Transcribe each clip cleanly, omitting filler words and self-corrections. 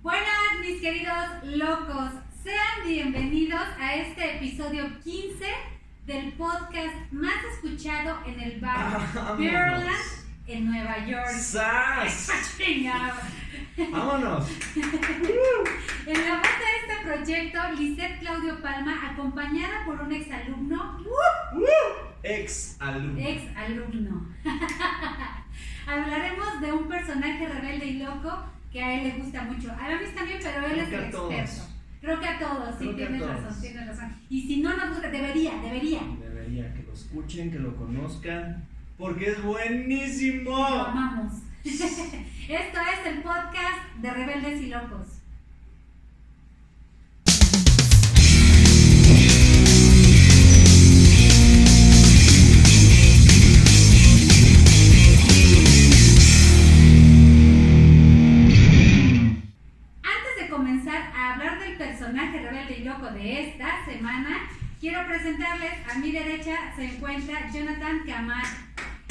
Buenas, mis queridos locos. Sean bienvenidos a este episodio 15 del podcast más escuchado en el bar Beerland en Nueva York. ¡Sas! ¡Vámonos! En la base de este proyecto, Lisette Claudio Palma, acompañada por un exalumno. Ex-alumno. Hablaremos de un personaje rebelde y loco que a él le gusta mucho. A mí también, pero él es el experto. Creo que a todos, sí, tienes razón. Y si no nos gusta, debería. Debería, que lo escuchen, que lo conozcan, porque es buenísimo. Lo amamos. Esto es el podcast de Rebeldes y Locos. Personaje rebelde y loco de esta semana, quiero presentarles. A mi derecha se encuentra Jonathan Camar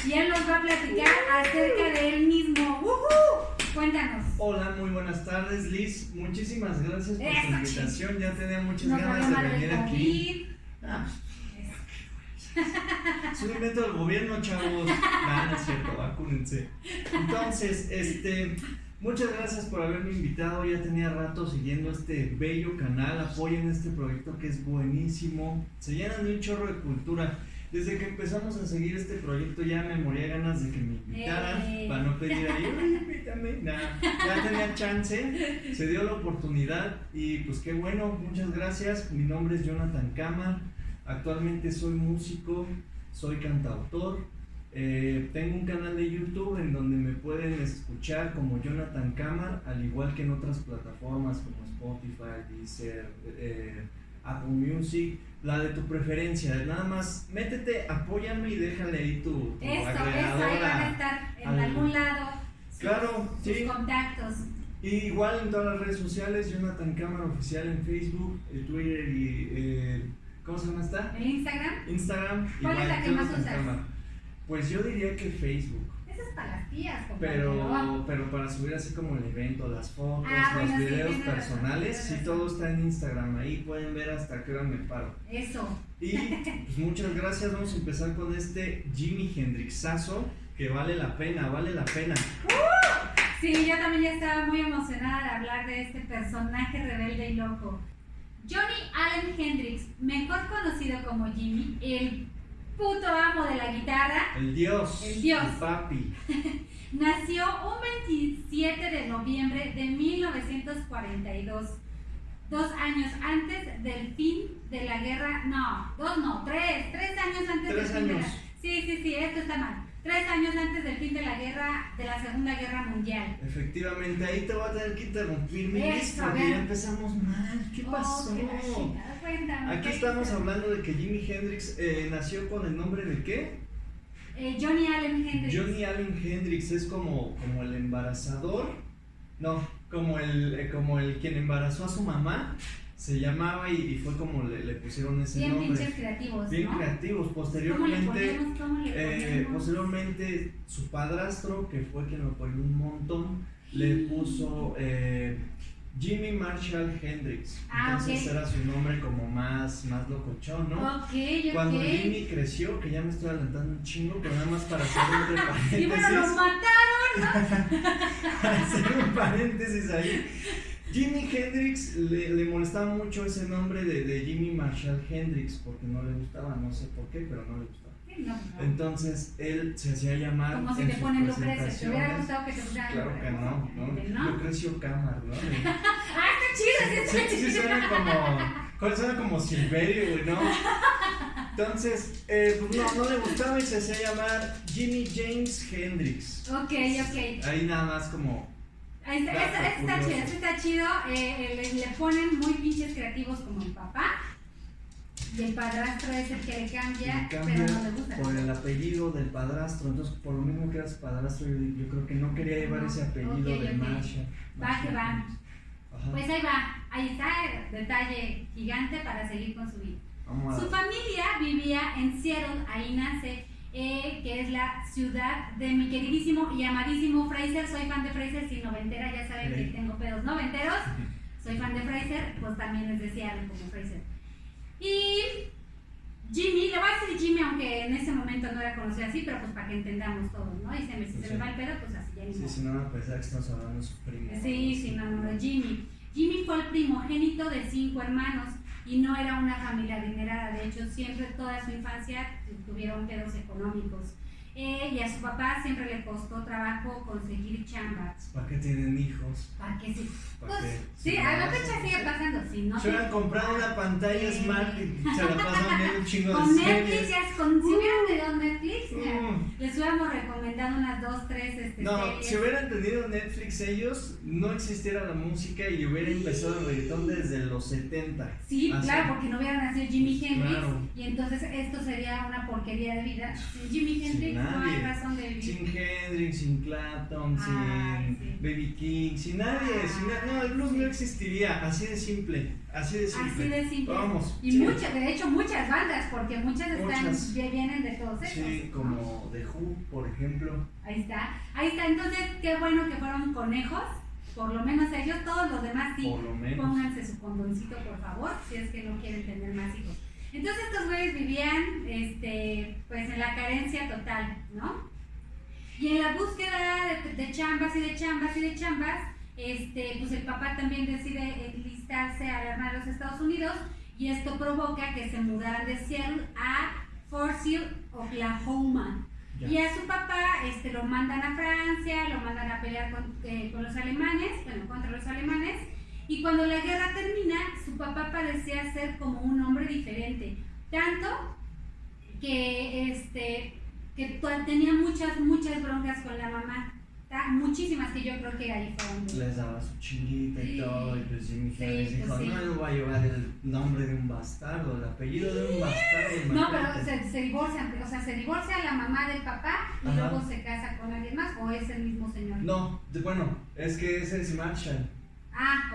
y él nos va a platicar acerca de él mismo. Cuéntanos. Hola, muy buenas tardes, Liz. Muchísimas gracias por tu invitación. Ya tenía muchas ganas de venir aquí. Es un invento del gobierno, chavos. No es cierto, vacúnense. Entonces, muchas gracias por haberme invitado. Ya tenía rato siguiendo este bello canal. Apoyen este proyecto que es buenísimo. Se llenan de un chorro de cultura. Desde que empezamos a seguir este proyecto ya me moría ganas de que me invitaran para no pedir ahí, invítame. Nah, ya tenía chance, se dio la oportunidad y pues qué bueno, muchas gracias. Mi nombre es Jonathan Camar. Actualmente soy músico, soy cantautor. Tengo un canal de YouTube en donde me pueden escuchar como Jonathan Camar, al igual que en otras plataformas como Spotify, Deezer, Apple Music, la de tu preferencia. Nada más métete, apóyame y déjale ahí tu agregadora. Ahí van a estar en algún lado. Claro, sus contactos. Y igual en todas las redes sociales, Jonathan Camar Oficial en Facebook, Twitter y ¿cómo se llama esta? ¿En Instagram? Instagram. ¿Cuál es la que más usas? Pues yo diría que Facebook. Esa es para las tías, pero para subir así como el evento, las fotos, los videos personales, sí, todo está en Instagram. Ahí pueden ver hasta qué hora me paro. Eso. Y pues muchas gracias. Vamos a empezar con este Jimi Hendrixazo que vale la pena. Sí, yo también ya estaba muy emocionada de hablar de este personaje rebelde y loco. Johnny Allen Hendrix, mejor conocido como Jimi, el puto amo de la guitarra, el dios, el papi. Nació un 27 de noviembre de 1942, 2 años antes del fin de la guerra. Tres años antes del fin de la... Sí, esto está mal. 3 años antes del fin de la guerra, de la Segunda Guerra Mundial. Efectivamente, ahí te voy a tener que interrumpir, porque ya empezamos mal. ¿Qué pasó? Aquí estamos hablando de que Jimi Hendrix nació con el nombre de ¿qué? Johnny Allen Hendrix. Johnny Allen Hendrix es como el embarazador, como el quien embarazó a su mamá. Se llamaba y fue como le pusieron ese nombre. Bien pinches creativos, bien creativos. Posteriormente, ¿Cómo le ponemos? Posteriormente su padrastro, que fue quien lo apoyó un montón, le puso Jimi Marshall Hendrix. Entonces era su nombre como más locochón, ¿no? Cuando Jimi creció, que ya me estoy adelantando un chingo, pero nada más para hacer entre paréntesis. Y bueno, lo mataron, ¿no? Para hacer un paréntesis ahí. Jimi Hendrix le molestaba mucho ese nombre de Jimi Marshall Hendrix porque no le gustaba, no sé por qué, pero no le gustaba. No. Entonces él se hacía llamar. Como si te ponen Lucrecia. ¿Te hubiera gustado que te pusieran? Claro que no. Lucrecio Camar, ¿no? Está chido, sí, suena como Silverio, güey, ¿no? Entonces, pues no le gustaba y se hacía llamar Jimi James Hendrix. Ok. Ahí nada más como. Está chido. Le ponen muy pinches creativos como el papá. Y el padrastro es el que le cambia, pero no le gusta. Por el apellido del padrastro. Entonces, por lo mismo que eras padrastro, yo creo que no quería llevar ese apellido de Marshall. Va. Pues ahí está el detalle gigante para seguir con su vida. Su familia vivía en Seattle, ahí nace, que es la ciudad de mi queridísimo y amadísimo Frasier. Soy fan de Frasier, sin noventera, ya saben que tengo pedos noventeros. Soy fan de Frasier, pues también les decía como Frasier. Y Jimmy, le voy a decir Jimmy, aunque en ese momento no era conocido así, pero pues para que entendamos todos, ¿no? Y si se me va el pedo, pues así ya ni modo. Sí, si no, pues ya que estamos hablando de su primo. Sí, no, Jimmy. Jimmy fue el primogénito de 5 hermanos y no era una familia adinerada. De hecho, siempre toda su infancia tuvieron pedos económicos. Y a su papá siempre le costó trabajo conseguir chambas. ¿Para qué tienen hijos? ¿Para qué sí? ¿Para Pues, qué? sí, a la fecha sigue pasando. Si no se hubieran comprado una pantalla Smart y se la pasan viendo un chingo de con series. Netflix, si hubieran tenido Netflix, les hubiéramos recomendado unas 2, 3 series. Si hubieran tenido Netflix ellos, no existiera la música y hubiera empezado el reggaetón desde los 70. Sí, así. claro, porque no hubiera nacido Jimi Hendrix, Claro. y entonces esto sería una porquería de vida. Sin Jimi Hendrix no hay razón de vivir. Sin Hendrix, sin Clapton, sin sí. Baby King, sin nadie, no, el blues no existiría, así de simple. Así de simple. Vamos. Y sí. de hecho muchas bandas, porque muchas vienen de todos esos. Sí, como The Who, por ejemplo. Ahí está. Entonces, qué bueno que fueron conejos, por lo menos ellos, todos los demás sí. Por lo menos. Pónganse su condoncito, por favor, si es que no quieren tener más hijos. Entonces estos güeyes vivían, pues en la carencia total, ¿no? Y en la búsqueda de chambas, pues el papá también decide enlistarse a la Armada de los Estados Unidos, y esto provoca que se mudaran de Seattle a Fort Sill, Oklahoma. Ya. Y a su papá lo mandan a Francia, lo mandan a pelear con los alemanes, contra los alemanes, y cuando la guerra termina, su papá parecía ser como un hombre diferente, tanto que tenía muchas broncas con la mamá, muchísimas, que yo creo que ahí fueron. Les daba su chinguita y todo, y pues Jimi Hendrix dijo, pues sí. no voy a llevar el nombre de un bastardo, el apellido de un bastardo. No, pero se divorcian, se divorcia la mamá del papá y Ajá. luego se casa con alguien más, ¿o es el mismo señor? No, bueno, es que ese es Marshall.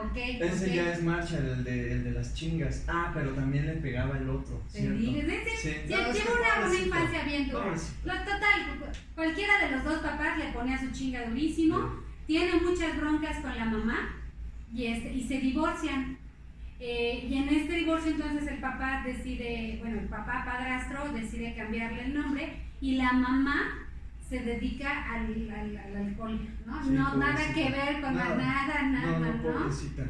Ok. Ese ya es Marshall, el de las chingas. pero también le pegaba el otro, ¿cierto? Lleva una infancia bien dura. Total, cualquiera de los dos papás le ponía su chinga durísimo, tiene muchas broncas con la mamá y se divorcian. Y en este divorcio entonces el papá el papá padrastro decide cambiarle el nombre, y la mamá se dedica al alcohol, ¿no? Sí, no, pobrecita. nada que ver con nada, ¿no? Pobrecita.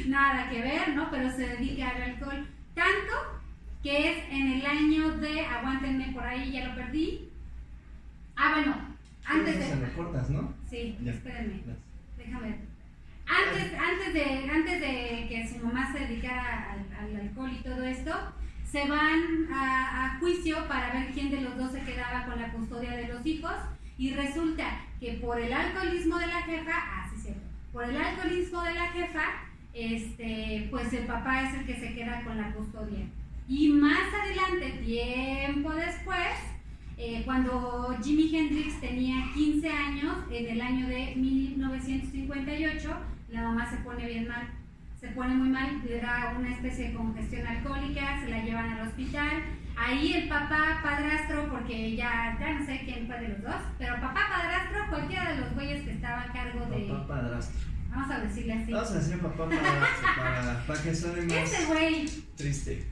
Nada que ver, ¿no? Pero se dedica al alcohol. Tanto que es en el año de, aguántenme por ahí, ya lo perdí. Antes de... Se me cortas, ¿no? Sí, Ya. espérenme, déjame ver. Antes de que su mamá se dedicara al alcohol y todo esto, se van a juicio para ver quién de los dos se quedaba con la custodia de los hijos, y resulta que por el alcoholismo de la jefa, por el alcoholismo de la jefa, pues el papá es el que se queda con la custodia. Y más adelante, tiempo después, cuando Jimi Hendrix tenía 15 años, en el año de 1958, la mamá se pone bien mal. Se pone muy mal, le da una especie de congestión alcohólica, se la llevan al hospital. Ahí el papá padrastro, porque ya no sé quién fue de los dos, pero papá padrastro, cualquiera de los güeyes que estaba a cargo de... Papá padrastro. Vamos a decirle así. Vamos a decir papá padrastro para que suene más Ese güey triste.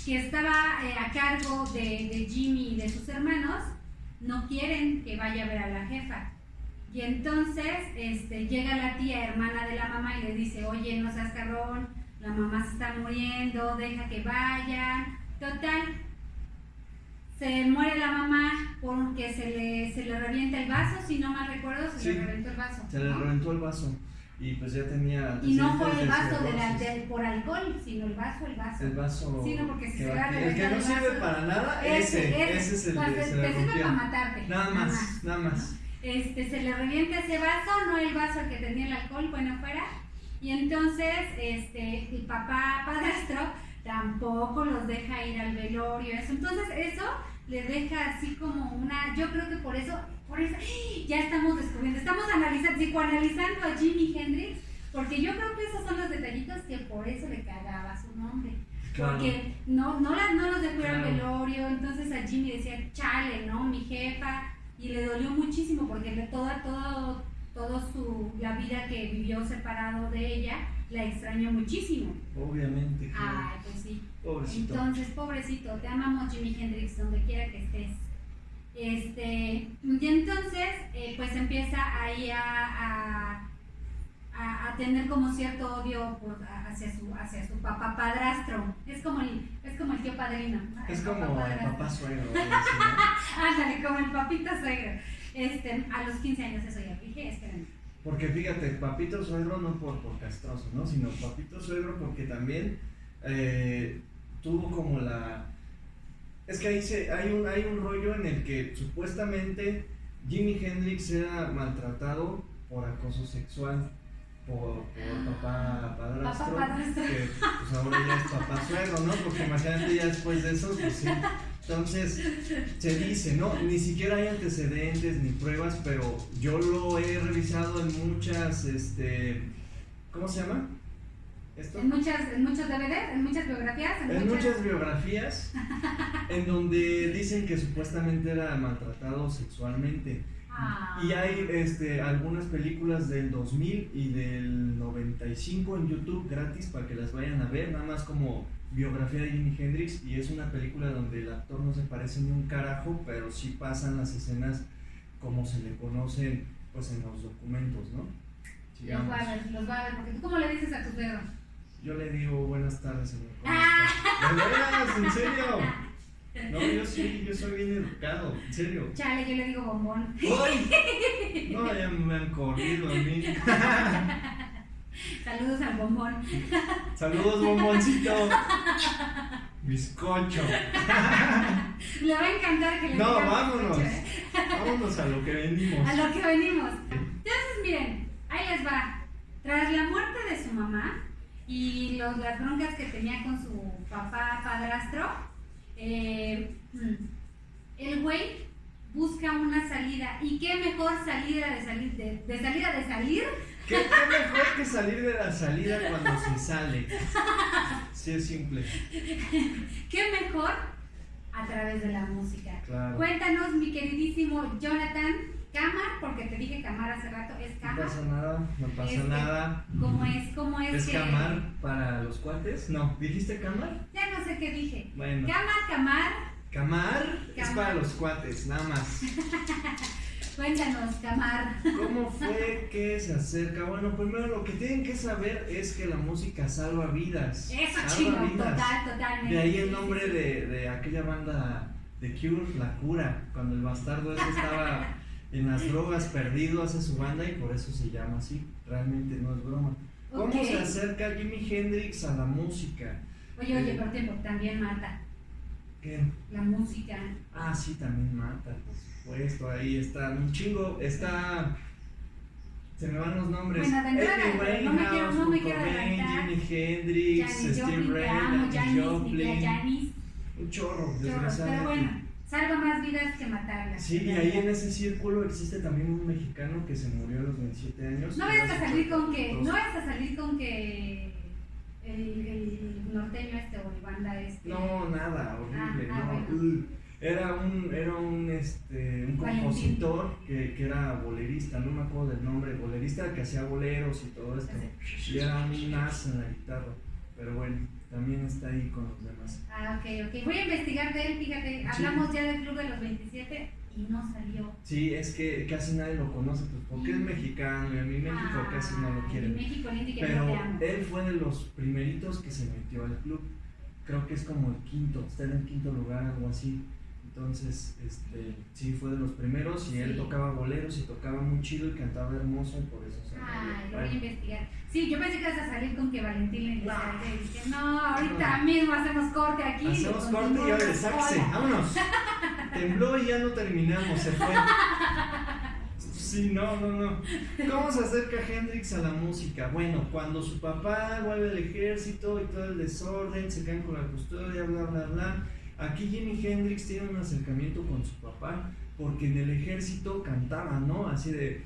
que estaba a cargo de Jimmy y de sus hermanos, no quieren que vaya a ver a la jefa. Y entonces llega la tía hermana de la mamá y le dice, oye, no seas cabrón, la mamá se está muriendo, deja que vayan. Total, se muere la mamá porque se le revienta el vaso, si no mal recuerdo, le reventó el vaso. Se le reventó el vaso y pues ya tenía... Y no fue el vaso por alcohol, sino el vaso. El vaso... Sí, no, porque si se va va a reventar el que no el sirve vaso, para nada, ese es el pues, que se le te sirve rompió. para matarte. Nada más. Se le revienta ese vaso, no el vaso que tenía el alcohol, bueno, fuera. Y entonces el papá padrastro tampoco los deja ir al velorio. Entonces eso le deja así como una... Yo creo que por eso ya estamos descubriendo, estamos psicoanalizando a Jimi Hendrix, porque yo creo que esos son los detallitos que por eso le cagaba su nombre. porque no los dejó ir al velorio, entonces a Jimmy decía, chale, ¿no? Mi jefa, y le dolió muchísimo porque la vida que vivió separado de ella, la extrañó muchísimo. Obviamente. Ay, pues sí. Pobrecito. Entonces, pobrecito, te amamos, Jimi Hendrix, donde quiera que estés. Y entonces, pues empieza ahí a tener como cierto odio hacia su papá padrastro. Es como el tío padrino, ¿no? Es como el papá suegro. Ándale, como el papito suegro. A los 15 años eso ya dije, espérenme. Porque fíjate, papito suegro no por castroso, ¿no? Sino papito suegro porque también tuvo como la... Es que hay un rollo en el que supuestamente Jimi Hendrix era maltratado por acoso sexual por papá padrastro, que pues ahora ya es papá suegro, ¿no? Porque imagínate ya después de eso, pues sí. Entonces, se dice, ¿no? Ni siquiera hay antecedentes ni pruebas, pero yo lo he revisado en muchas, ¿cómo se llama? ¿Esto? En muchos DVDs, en muchas biografías. En muchas biografías, en donde dicen que supuestamente era maltratado sexualmente. Y hay algunas películas del 2000 y del 95 en YouTube gratis para que las vayan a ver, nada más como biografía de Jimi Hendrix, y es una película donde el actor no se parece ni un carajo, pero sí pasan las escenas como se le conocen pues en los documentos, ¿no? Los va a ver, porque tú ¿cómo le dices a tu perro? Yo le digo buenas tardes, señor. ¿De veras? ¿En serio? No, yo soy bien educado, en serio. Chale, yo le digo bombón. ¡Ay! No, ya me han corrido a mí. Saludos al bombón. Saludos, bomboncito. Bizcocho. Le va a encantar que le No, diga vámonos. bizcocho, Vámonos a lo que venimos. A lo que venimos. Entonces, miren, ahí les va. Tras la muerte de su mamá y las broncas que tenía con su papá padrastro, el güey busca una salida. ¿Y qué mejor salida de salir? ¿Qué mejor que salir de la salida cuando se sale? Sí, es simple. ¿Qué mejor? A través de la música. Claro. Cuéntanos, mi queridísimo Jonathan Camar, porque te dije Camar hace rato, es Camar. No pasa nada. ¿Cómo es ¿Es que...? Camar para los cuates? No, ¿dijiste Camar? Ya no sé qué dije. Bueno. Camar. Es para los cuates, nada más. Cuéntanos, Camar. ¿Cómo fue que se acerca? Bueno, primero lo que tienen que saber es que la música salva vidas. Eso, salva chido, vidas. totalmente. De ahí el nombre de aquella banda The Cure, La Cura, cuando el bastardo ese estaba en las drogas perdido, hace su banda y por eso se llama así. Realmente no es broma. ¿Cómo se acerca Jimi Hendrix a la música? Oye, por tiempo, también mata. ¿Qué? La música. Ah, sí, también mata, por supuesto. Ahí está un chingo. Se me van los nombres. Bueno, de entrada, no me quiero Cobain, adelantar. Jimi Hendrix, Steve Ray, Janis. Un chorro, Pero desgraciadamente. bueno, salva más vidas que matarlas. Sí, y ahí en ese círculo existe también un mexicano que se murió a los 27 años. No vayas a salir con que el norteño o el banda No, nada, horrible, no. Bueno. Era un compositor que era bolerista, no me acuerdo del nombre, bolerista que hacía boleros y todo esto. Y era un as en la guitarra, pero bueno, también está ahí con los demás. Ok. Voy a investigar de él, fíjate, hablamos ya del Club de los 27 y no salió. Sí, es que casi nadie lo conoce, pues porque es mexicano y a mí México casi no lo quieren. México, que pero no te amo. él fue de los primeritos que se metió al club. Creo que es como el quinto, está en el quinto lugar, algo así. Entonces, sí, fue de los primeros y él tocaba boleros y tocaba muy chido y cantaba hermoso y por eso se lo voy a investigar. Sí, yo pensé que ibas a salir con que Valentín le dije, no, ahorita mismo hacemos corte aquí. Hacemos corte y ahora sáquese, vámonos. Tembló y ya no terminamos, se fue. Sí, no. ¿Cómo se acerca Hendrix a la música? Bueno, cuando su papá vuelve al ejército y todo el desorden, se caen con la custodia, bla. Aquí Jimi Hendrix tiene un acercamiento con su papá porque en el ejército cantaba, ¿no? Así de,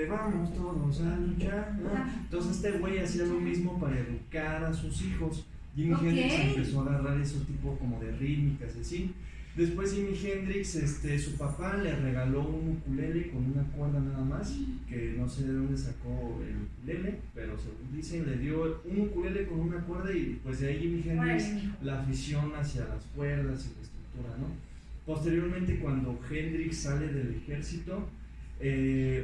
vamos todos a luchar, ¿no? Entonces este güey hacía lo mismo para educar a sus hijos Jimi Hendrix empezó a agarrar ese tipo como de rítmicas y así. Después Jimi Hendrix, su papá le regaló un ukulele con una cuerda nada más, que no sé de dónde sacó el ukulele, pero según dicen le dio un ukulele con una cuerda y pues de ahí Jimi Hendrix la afición hacia las cuerdas y la estructura, ¿no? Posteriormente, cuando Hendrix sale del ejército,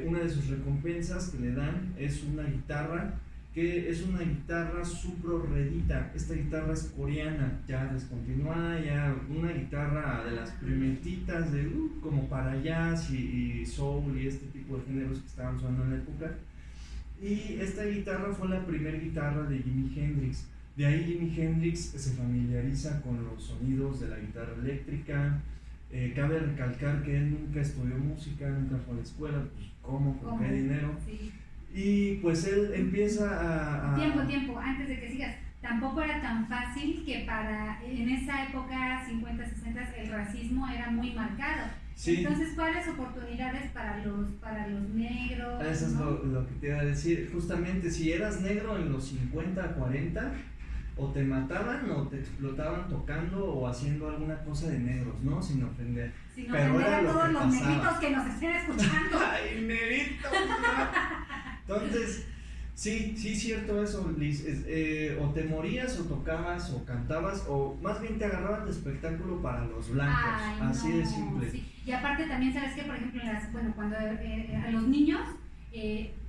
una de sus recompensas que le dan es una guitarra, que es una guitarra Supro Redita. Esta guitarra es coreana, ya descontinuada, ya una guitarra de las primeritas, de, como para jazz y soul y este tipo de géneros que estaban sonando en la época. Y esta guitarra fue la primera guitarra de Jimi Hendrix. De ahí Jimi Hendrix se familiariza con los sonidos de la guitarra eléctrica. Cabe recalcar que él nunca estudió música, nunca fue a la escuela, pues ¿cómo? ¿Con qué dinero? Sí. Y pues él empieza a... Tiempo, antes de que sigas. Tampoco era tan fácil que en esa época, 50, 60, el racismo era muy marcado. Sí. Entonces, ¿cuáles oportunidades para los negros? Eso es lo que te iba a decir. Justamente, si eras negro en los 50, 40, o te mataban o te explotaban tocando o haciendo alguna cosa de negros, ¿no? Sin ofender. Sin ofender a todos los negritos que nos estén escuchando. ¡Ay, negrito! Entonces, sí, cierto eso, Liz. O te morías, o tocabas, o cantabas, o más bien te agarraban de espectáculo para los blancos. Ay, así no, de simple. Sí. Y aparte también, ¿sabes qué? Por ejemplo, cuando a los niños...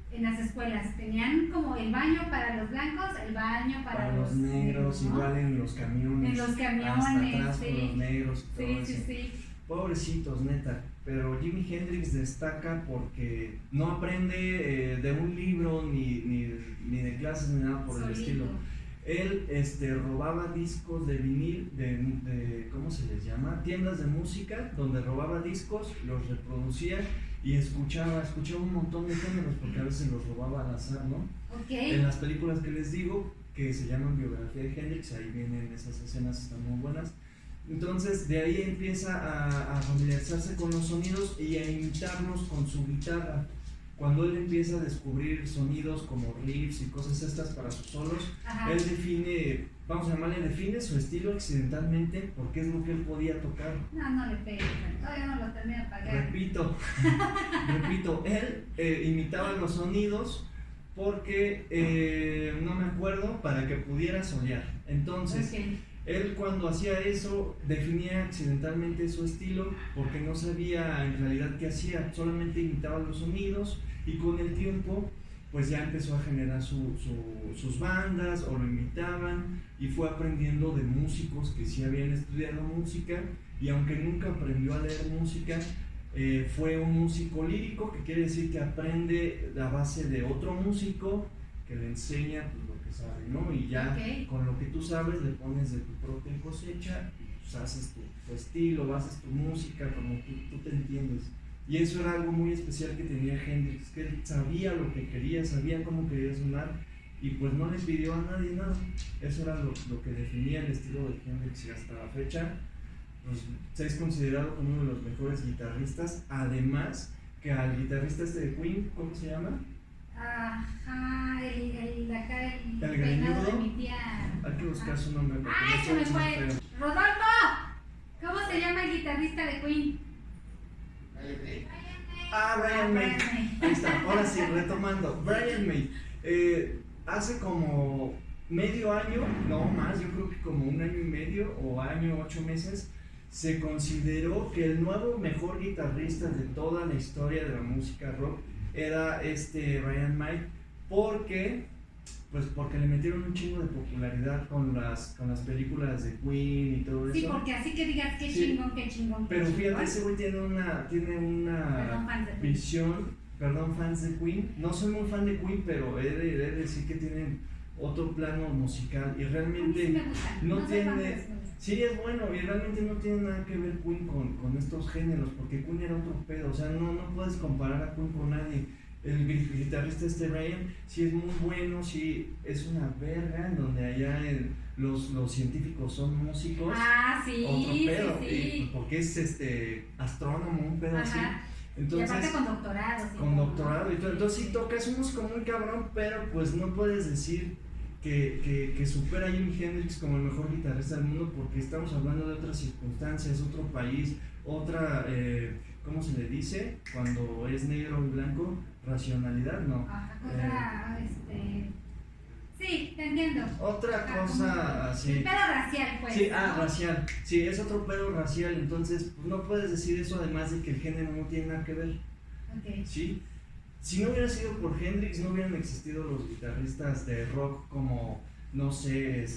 en las escuelas tenían como el baño para los blancos, el baño para los negros, ¿no? Igual en los camiones. En los camiones, hasta atrás sí. Con los negros y todo eso. Sí. Pobrecitos, neta. Pero Jimi Hendrix destaca porque no aprende de un libro ni de clases ni nada por el estilo. Él robaba discos de vinil de ¿cómo se les llama? Tiendas de música, donde robaba discos, los reproducía y escuchaba un montón de géneros, porque a veces los robaba al azar, ¿no? Okay. En las películas que les digo, que se llaman Biografía de Hendrix, ahí vienen esas escenas, están muy buenas. Entonces de ahí empieza a familiarizarse con los sonidos y a imitarlos con su guitarra. Cuando él empieza a descubrir sonidos como riffs y cosas estas para sus solos, ajá, él define su estilo accidentalmente porque es lo que él podía tocar. No le pegues, todavía no lo termino de pagar. Repito, él imitaba los sonidos porque, no me acuerdo, para que pudiera solear. Entonces, okay, él cuando hacía eso definía accidentalmente su estilo porque no sabía en realidad qué hacía, solamente imitaba los sonidos y con el tiempo pues ya empezó a generar sus bandas o lo imitaban y fue aprendiendo de músicos que sí habían estudiado música y aunque nunca aprendió a leer música, fue un músico lírico, que quiere decir que aprende a base de otro músico que le enseña pues, lo que sabe, ¿no? Y ya okay, con lo que tú sabes le pones de tu propia cosecha y pues haces tu estilo, haces tu música como tú te entiendes. Y eso era algo muy especial que tenía Hendrix, que él sabía lo que quería, sabía cómo quería sonar y pues no le pidió a nadie nada. Eso era lo que definía el estilo de Hendrix y hasta la fecha pues, se es considerado como uno de los mejores guitarristas, además que al guitarrista de Queen, ¿cómo se llama? Ajá, el greñudo de mi tía. Hay que buscar su nombre. ¡Ay, se me fue! ¡Rodolfo! ¿Cómo se llama el guitarrista de Queen? Brian May. Ahí está, ahora sí, retomando. Brian May. Hace como medio año, no más, yo creo que como un año y medio o año, 8 meses, se consideró que el nuevo mejor guitarrista de toda la historia de la música rock era Brian May, porque le metieron un chingo de popularidad con las películas de Queen y todo eso. Sí, porque así que digas qué chingón, qué chingón. Pero fíjate, ese güey tiene una visión, fans de Queen. No soy muy fan de Queen, pero he de decir que tienen otro plano musical y realmente no tiene. Sí, es bueno y realmente no tiene nada que ver Queen con estos géneros, porque Queen era otro pedo, o sea, no puedes comparar a Queen con nadie. El guitarrista Brian sí es muy bueno, sí es una verga, en donde allá los científicos son músicos. Sí, otro pedo, sí. Porque es astrónomo, un pedo así. Entonces, y aparte con doctorado. Sí, con doctorado y todo. Entonces sí tocas un músico muy cabrón, pero pues no puedes decir que supera a Jimi Hendrix como el mejor guitarrista del mundo, porque estamos hablando de otras circunstancias, otro país, otra, ¿cómo se le dice? Cuando es negro y blanco, racionalidad, no. Otra, sí, te entiendo. Otra cosa así. El pedo racial, pues. Sí, ¿no? racial. Sí, es otro pedo racial, entonces pues, no puedes decir eso, además de que el género no tiene nada que ver. Okay. ¿Sí? Si no hubiera sido por Hendrix, no hubieran existido los guitarristas de rock como, no sé,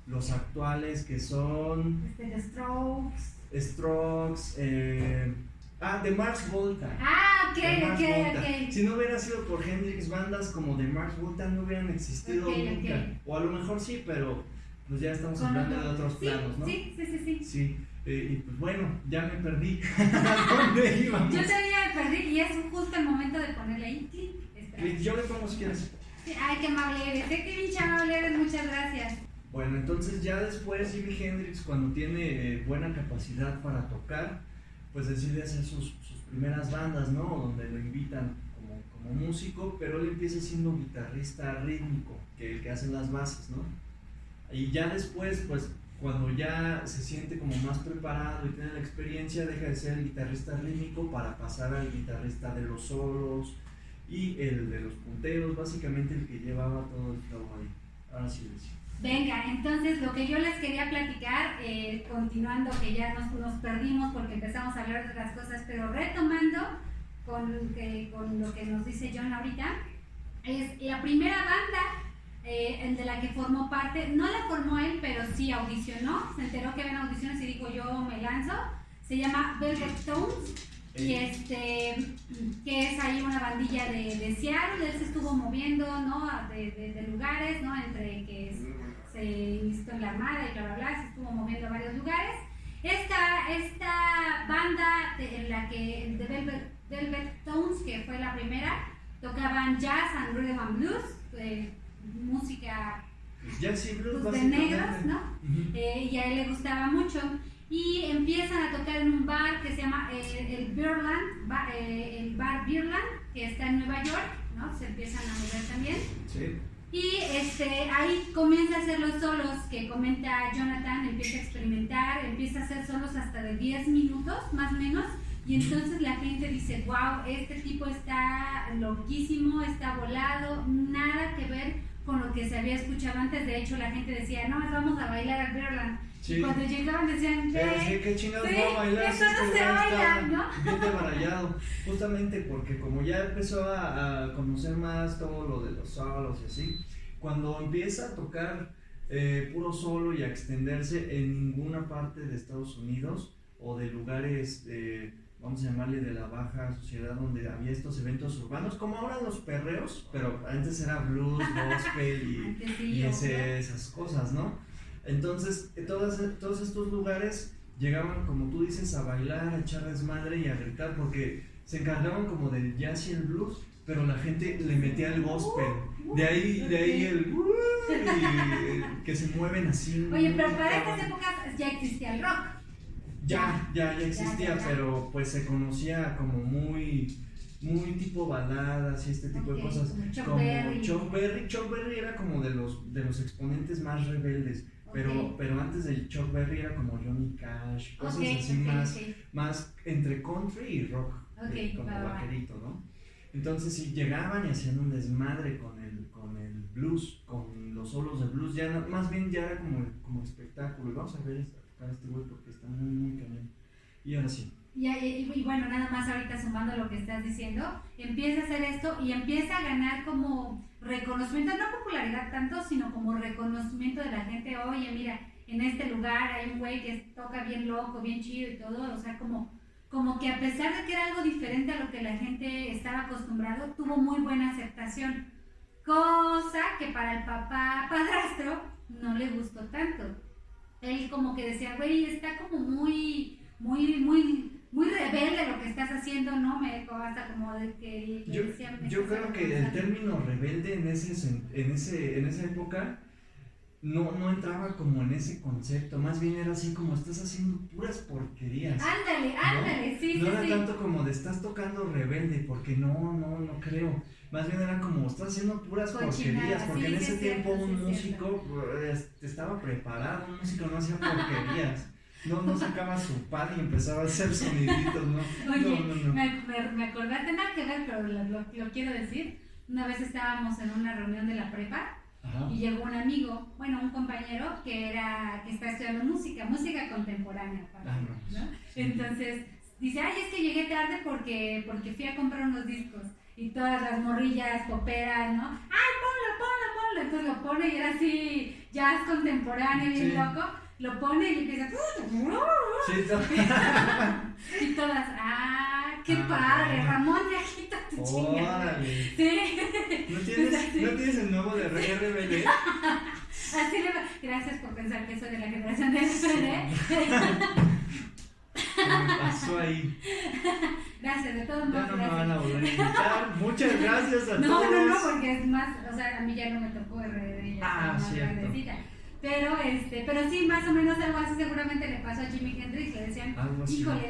los actuales que son... The Strokes. The Mars Volta. Ah, The Mars Volta. ok. Si no hubiera sido por Hendrix, bandas como The Mars Volta no hubieran existido nunca. Okay. O a lo mejor sí, pero pues ya estamos hablando de otros planos, ¿no? Sí. Y pues bueno, ya me perdí. ¿A dónde íbamos? Yo también ya me perdí y es justo el momento de ponerle ahí clic. Yo le pongo si quieres. Sí, ay, qué amable eres. Qué pinche amable eres, muchas gracias. Bueno, entonces ya después Jimi Hendrix, cuando tiene buena capacidad para tocar, pues decide hacer sus primeras bandas, ¿no? Donde lo invitan como músico, pero él empieza siendo guitarrista rítmico, que hace las bases, ¿no? Y ya después, pues cuando ya se siente como más preparado y tiene la experiencia, deja de ser el guitarrista rítmico para pasar al guitarrista de los solos y el de los punteros, básicamente el que llevaba todo el flow ahí. Ahora sí decía. Venga, entonces lo que yo les quería platicar, continuando que ya nos perdimos porque empezamos a hablar de otras cosas, pero retomando con lo que nos dice John ahorita, es la primera banda de la que formó parte, no la formó él, pero sí audicionó, se enteró que habían audiciones y dijo yo me lanzo, se llama Velvet Tones, y que es ahí una bandilla de Seattle. Él se estuvo moviendo, ¿no? de lugares, ¿no? Entre que se instó en la armada y bla, se estuvo moviendo a varios lugares. Esta banda de Velvet Tones, que fue la primera, tocaban jazz and rhythm and blues, música jazz y blues, pues, de negros, ¿no? Y a él le gustaba mucho. Y empiezan a tocar en un bar que se llama el bar Beerland, que está en Nueva York, ¿no? Se empiezan a mover también. Sí. Y ahí comienza a hacer los solos que comenta Jonathan, empieza a experimentar, empieza a hacer solos hasta de 10 minutos, más o menos, y entonces la gente dice, wow, este tipo está loquísimo, está volado, nada que ver con lo que se había escuchado antes. De hecho, la gente decía, no, vamos a bailar al Beerland. Sí. Y cuando llegaban decían, ¿qué chingados va a bailar? Eso no se baila, ¿no? Bien debarallado, justamente porque como ya empezó a conocer más todo lo de los solos y así, cuando empieza a tocar puro solo y a extenderse en ninguna parte de Estados Unidos o de lugares, vamos a llamarle de la baja sociedad, donde había estos eventos urbanos, como ahora los perreos, pero antes era blues, gospel y esas cosas, ¿no? Entonces, todos estos lugares llegaban, como tú dices, a bailar, a echar desmadre y a gritar, porque se encargaban como del jazz y el blues, pero la gente le metía el gospel. De ahí el y que se mueven así. Oye, pero para estas épocas ya existía el rock. Ya existía, pero pues se conocía como muy tipo baladas y este tipo de cosas. Como Chuck Berry. Chuck Berry era como de los exponentes más rebeldes. Pero antes de Chuck Berry era como Johnny Cash, cosas así más entre country y rock, como vaquerito, ¿no? Entonces sí, llegaban y hacían un desmadre con el blues, con los solos de blues, más bien ya era como espectáculo. Y vamos a ver a este güey porque está muy cañón. Y ahora sí. Y bueno, nada más ahorita sumando lo que estás diciendo, empieza a hacer esto y empieza a ganar como reconocimiento, no popularidad tanto, sino como reconocimiento de la gente. Oye, mira, en este lugar hay un güey que toca bien loco, bien chido y todo, o sea, como que a pesar de que era algo diferente a lo que la gente estaba acostumbrado, tuvo muy buena aceptación, cosa que para el papá padrastro no le gustó tanto. Él como que decía, güey, está como muy rebelde lo que estás haciendo, ¿no? Hasta como de que yo creo que el término rebelde en esa época no entraba como en ese concepto, más bien era así como estás haciendo puras porquerías. Ándale, sí, no sí, era sí. tanto como de estás tocando rebelde, porque no creo. Más bien era como estás haciendo puras porquerías, porque en ese tiempo un músico estaba preparado, un músico no hacía porquerías. No sacaba su pad y empezaba a hacer soniditos, ¿no? Oye, No. me acordaste, nada que ver, pero lo quiero decir. Una vez estábamos en una reunión de la prepa. Ajá. Y llegó un amigo, bueno, un compañero que está estudiando música contemporánea, ¿no? Entonces dice, ay, es que llegué tarde porque fui a comprar unos discos y todas las morrillas poperas, ¿no? Ay, ponlo, entonces lo pone y era así, jazz contemporáneo, bien Sí. loco, lo pone y empieza, Sí, y todas, qué padre, bueno. Ramón, ya quita tu chingada. Órale. Sí. ¿No tienes el nuevo de Rey RBD? Así gracias por pensar que soy de la generación de RBD. ¿Qué me pasó ahí? Gracias, de todos Ya modos. no me van a volver a invitar. Muchas gracias a todos. No, porque es más, o sea, a mí ya no me tocó RBD, ya estaba más cierto. grandecita. Pero sí, más o menos algo así seguramente le pasó a Jimi Hendrix, le decían, Algo así. híjole,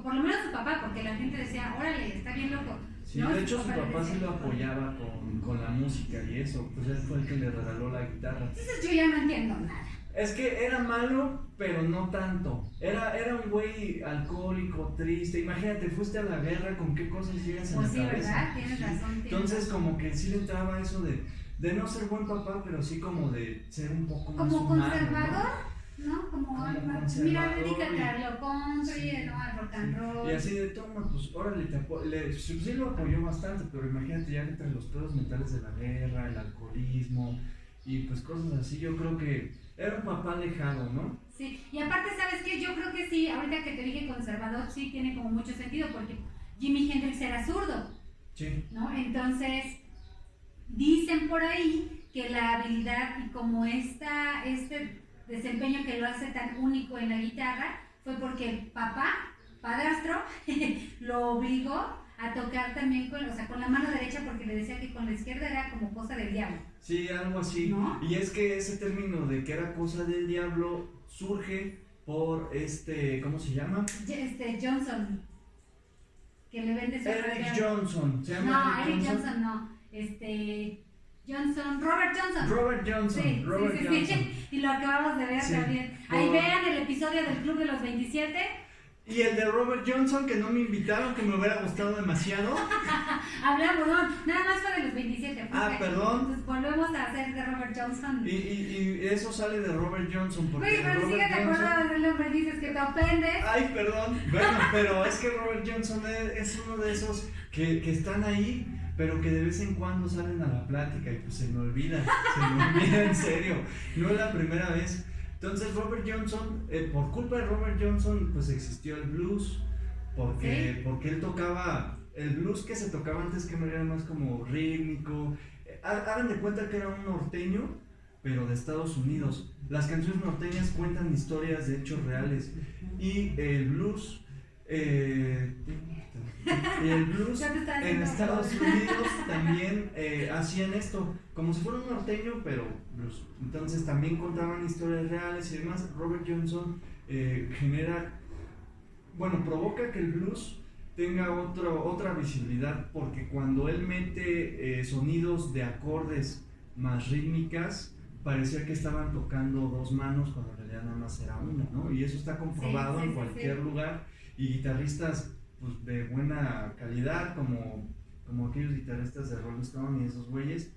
por lo menos su papá, porque la gente decía, órale, está bien loco. Sí, ¿no? de hecho su le papá decía, sí lo apoyaba con la música y eso, pues él fue el que le regaló la guitarra. Entonces yo ya no entiendo nada. Es que era malo, pero no tanto. Era un güey alcohólico, triste. Imagínate, fuiste a la guerra, ¿con qué cosas llegas en Pues la sí, cabeza? ¿verdad? Tienes razón. Entonces como que sí le entraba eso de no ser buen papá, pero sí como de ser un poco más Como humano, conservador, ¿no? Como conservador mira, dedícate a lo country, ¿no? Al rock and roll. Y así de toma, pues órale, sí lo apoyó bastante, pero imagínate ya entre los pedos mentales de la guerra, el alcoholismo y pues cosas así, yo creo que era un papá alejado, ¿no? Sí, y aparte, ¿sabes qué? Yo creo que sí, ahorita que te dije conservador, sí tiene como mucho sentido, porque Jimi Hendrix era zurdo, Sí. ¿no? Entonces, dicen por ahí que la habilidad y como este desempeño que lo hace tan único en la guitarra fue porque el padrastro, lo obligó a tocar también con la mano derecha, porque le decía que con la izquierda era como cosa del diablo. Sí, algo así. ¿No? Y es que ese término de que era cosa del diablo surge por ¿cómo se llama? Johnson, que le vende su Eric radio. Johnson. ¿Se No, llama Eric Johnson no. Robert Johnson. Robert Johnson. Sí, Robert sí. Johnson. Y lo acabamos de ver Sí. también. Ahí vean el episodio del Club de los 27. Y el de Robert Johnson, que no me invitaron, que me hubiera gustado demasiado. Hablamos, no, nada más fue de los 27. Perdón. Entonces volvemos a hacer de Robert Johnson. Y eso sale de Robert Johnson. Porque Güey, pero si Robert que te acuerdas del nombre, dices que te ofendes. Ay, perdón. Bueno, pero es que Robert Johnson es uno de esos que están ahí, pero que de vez en cuando salen a la plática y pues se me olvida en serio. No es la primera vez. Entonces Robert Johnson, por culpa de Robert Johnson, pues existió el blues, porque él tocaba, el blues que se tocaba antes que no era más como rítmico. Hagan de cuenta que era un norteño, pero de Estados Unidos. Las canciones norteñas cuentan historias de hechos reales. Y el blues, en Estados Unidos también hacían esto, como si fuera un norteño, pero blues. Entonces también contaban historias reales y demás. Robert Johnson provoca que el blues tenga otra visibilidad, porque cuando él mete sonidos de acordes más rítmicas, parecía que estaban tocando dos manos cuando en realidad nada más era una, ¿no? Y eso está comprobado en cualquier lugar, y guitarristas pues, de buena calidad, como aquellos guitarristas de Rolling Stone y esos güeyes,